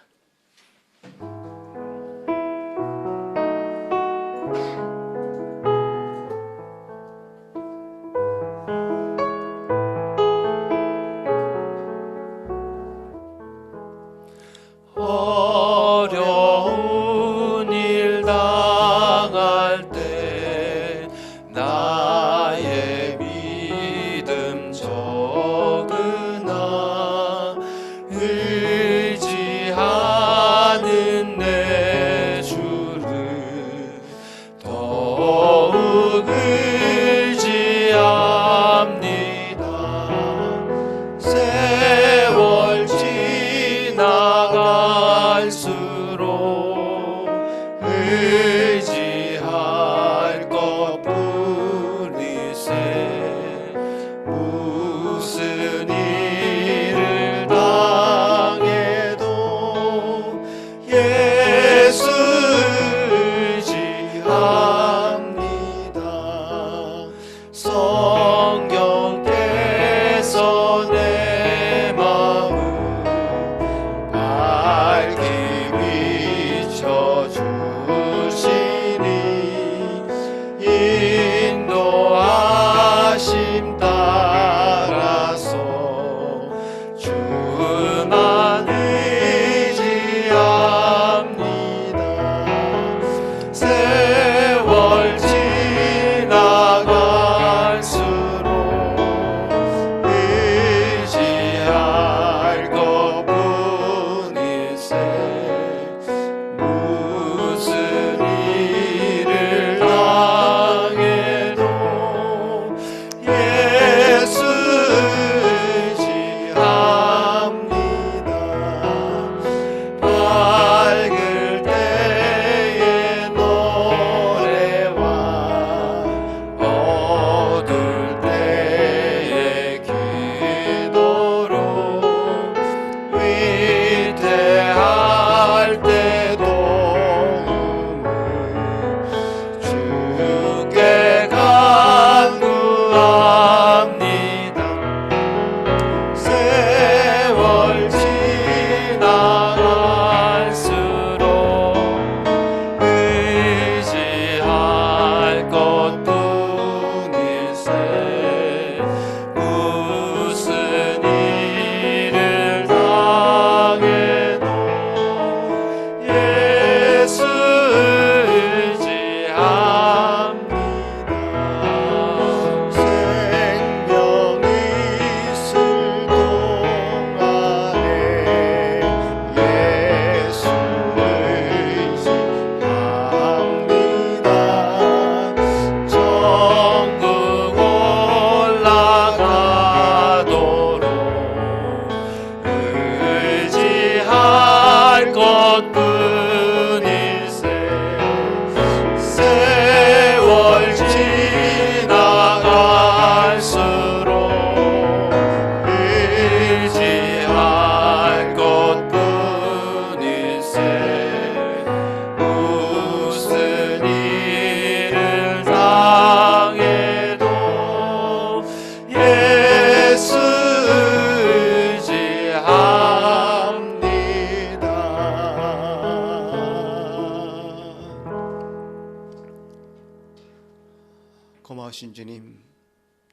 전능하신 주님,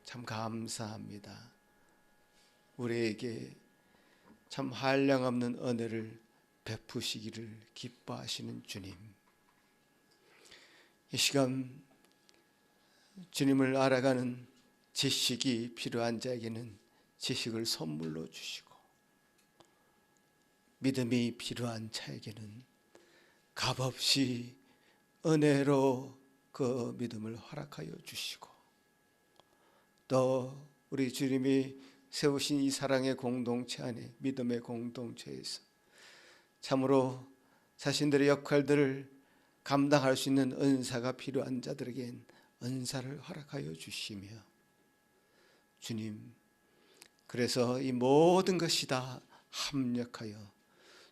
참 감사합니다. 우리에게 참 한량없는 은혜를 베푸시기를 기뻐하시는 주님, 이 시간 주님을 알아가는 지식이 필요한 자에게는 지식을 선물로 주시고, 믿음이 필요한 자에게는 값없이 은혜로 그 믿음을 허락하여 주시고, 또 우리 주님이 세우신 이 사랑의 공동체 안에, 믿음의 공동체에서 참으로 자신들의 역할들을 감당할 수 있는 은사가 필요한 자들에겐 은사를 허락하여 주시며, 주님, 그래서 이 모든 것이 다 합력하여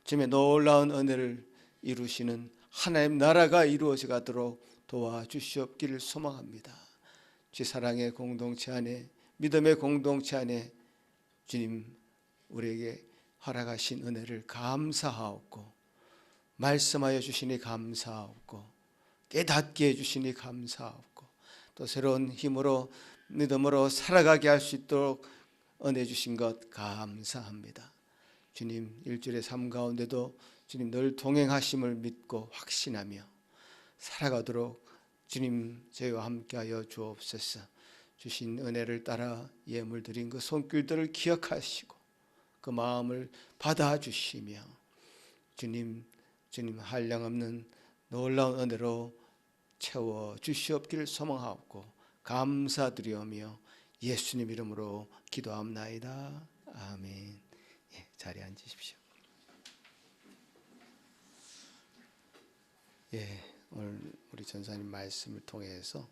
주님의 놀라운 은혜를 이루시는 하나님 나라가 이루어져 가도록 도와주시옵기를 소망합니다. 주 사랑의 공동체 안에, 믿음의 공동체 안에 주님 우리에게 허락하신 은혜를 감사하옵고, 말씀하여 주시니 감사하옵고, 깨닫게 해주시니 감사하옵고, 또 새로운 힘으로 믿음으로 살아가게 할 수 있도록 은혜 주신 것 감사합니다. 주님, 일주일의 삶 가운데도 주님 늘 동행하심을 믿고 확신하며 살아가도록 주님 저희와 함께하여 주옵소서. 주신 은혜를 따라 예물 드린 그 손길들을 기억하시고 그 마음을 받아주시며, 주님 한량없는 놀라운 은혜로 채워 주시옵기를 소망하옵고 감사드리오며 예수님 이름으로 기도합나이다. 아멘. 자리에 앉으십시오. 오늘 우리 전사님 말씀을 통해서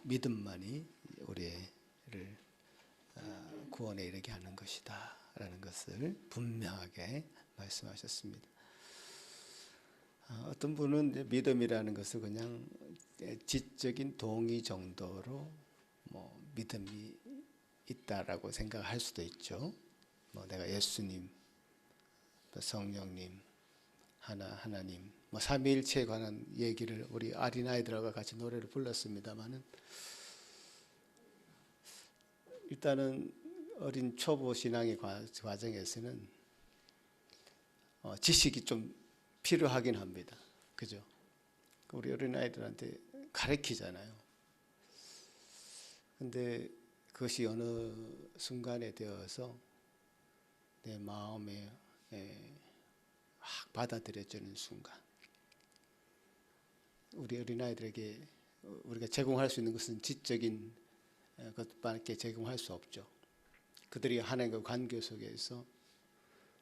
믿음만이 우리를 구원에 이르게 하는 것이다 라는 것을 분명하게 말씀하셨습니다. 어떤 분은 믿음이라는 것을 그냥 지적인 동의 정도로 믿음이 있다라고 생각할 수도 있죠. 내가 예수님, 성령님, 하나님, 삼위일체에 관한 얘기를 우리 어린아이들과 같이 노래를 불렀습니다만은, 일단은 어린 초보 신앙의 과정에서는 지식이 좀 필요하긴 합니다. 그죠? 우리 어린아이들한테 가르치잖아요. 근데 그것이 어느 순간에 되어서 내 마음에 확 받아들여지는 순간, 우리 어린아이들에게 우리가 제공할 수 있는 것은 지적인 것밖에 제공할 수 없죠. 그들이 하나님과 관계 속에서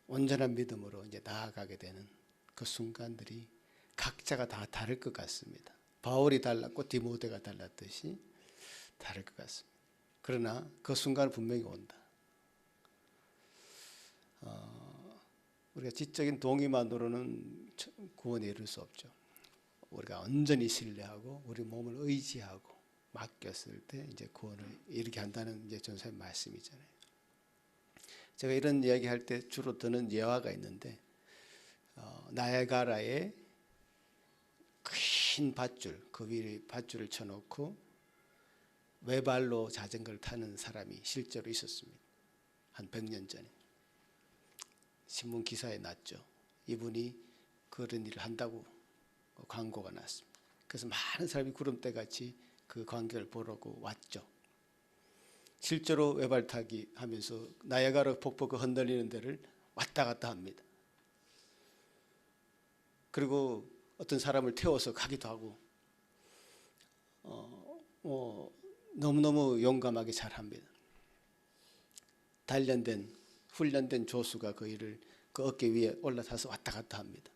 온전한 믿음으로 이제 나아가게 되는 그 순간들이 각자가 다 다를 것 같습니다. 바울이 달랐고 디모데가 달랐듯이 다를 것 같습니다. 그러나 그 순간은 분명히 온다. 우리가 지적인 동의만으로는 구원에 이를 수 없죠. 우리가 온전히 신뢰하고 우리 몸을 의지하고 맡겼을 때 이제 구원을 이르게 한다는 이제 전사의 말씀이잖아요. 제가 이런 이야기할 때 주로 드는 예화가 있는데, 나야가라에 큰 밧줄, 그 위에 밧줄을 쳐놓고 외발로 자전거를 타는 사람이 실제로 있었습니다. 한 100년 전에 신문 기사에 났죠. 이분이 그런 일을 한다고 광고가 났습니다. 그래서 많은 사람이 구름대같이 그 광경을 보려고 왔죠. 실제로 외발타기 하면서 나야가라 폭포 그 흔들리는 데를 왔다 갔다 합니다. 그리고 어떤 사람을 태워서 가기도 하고 너무너무 용감하게 잘합니다. 훈련된 조수가 그 일을 그 어깨 위에 올라타서 왔다 갔다 합니다.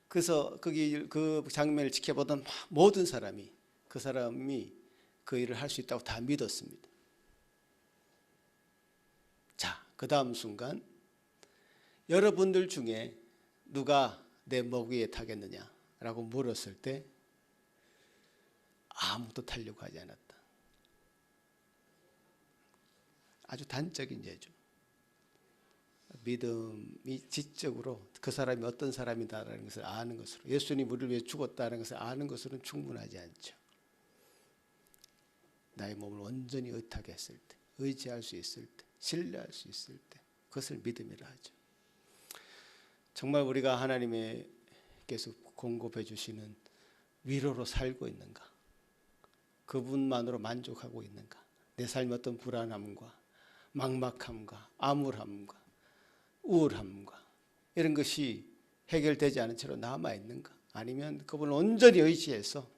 그래서 거기 그 장면을 지켜보던 모든 사람이 그 사람이 그 일을 할 수 있다고 다 믿었습니다. 자, 그 다음 순간 여러분들 중에 누가 내 목 위에 타겠느냐라고 물었을 때 아무도 타려고 하지 않았다. 아주 단적인 예죠. 믿음이 지적으로 그 사람이 어떤 사람이다라는 것을 아는 것으로, 예수님이 우리를 위해 죽었다는 것을 아는 것으로는 충분하지 않죠. 나의 몸을 온전히 의탁 했을 때, 의지할 수 있을 때, 신뢰할 수 있을 때, 그것을 믿음이라 하죠. 정말 우리가 하나님께서 공급해 주시는 위로로 살고 있는가? 그분만으로 만족하고 있는가? 내 삶의 어떤 불안함과 막막함과 암울함과 우울함과 이런 것이 해결되지 않은 채로 남아 있는가? 아니면 그분을 온전히 의지해서,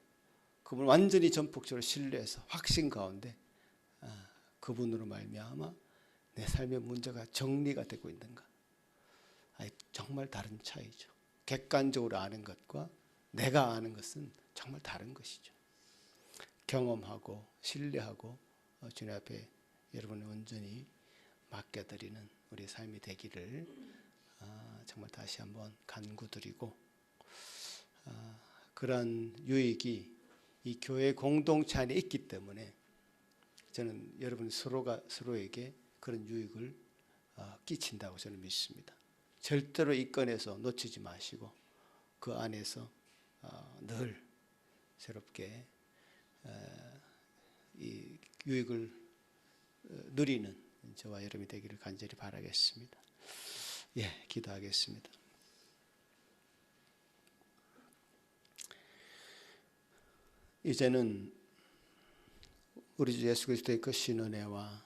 그분을 완전히 전폭적으로 신뢰해서 확신 가운데 그분으로 말미암아 내 삶의 문제가 정리가 되고 있는가? 정말 다른 차이죠. 객관적으로 아는 것과 내가 아는 것은 정말 다른 것이죠. 경험하고 신뢰하고 주님 앞에 여러분을 온전히 맡겨드리는 우리 삶이 되기를 정말 다시 한번 간구드리고, 그런 유익이 이 교회 공동체 안에 있기 때문에 저는 여러분 서로가 서로에게 그런 유익을 끼친다고 저는 믿습니다. 절대로 이권에서 놓치지 마시고 그 안에서 늘 새롭게 이 유익을 누리는 저와 여러분이 되기를 간절히 바라겠습니다. 예, 기도하겠습니다. 이제는 우리 주 예수 그리스도의 그 신은혜와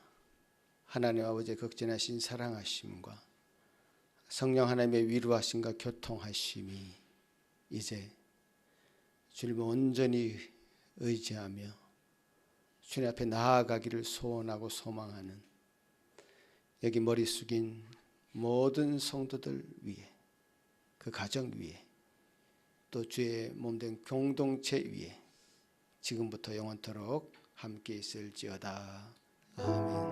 하나님 아버지의 극진하신 사랑하심과 성령 하나님의 위로하심과 교통하심이 이제 주님을 온전히 의지하며 주님 앞에 나아가기를 소원하고 소망하는 여기 머리 숙인 모든 성도들 위에, 그 가정 위에, 또 주의 몸된 공동체 위에 지금부터 영원토록 함께 있을지어다. 아멘.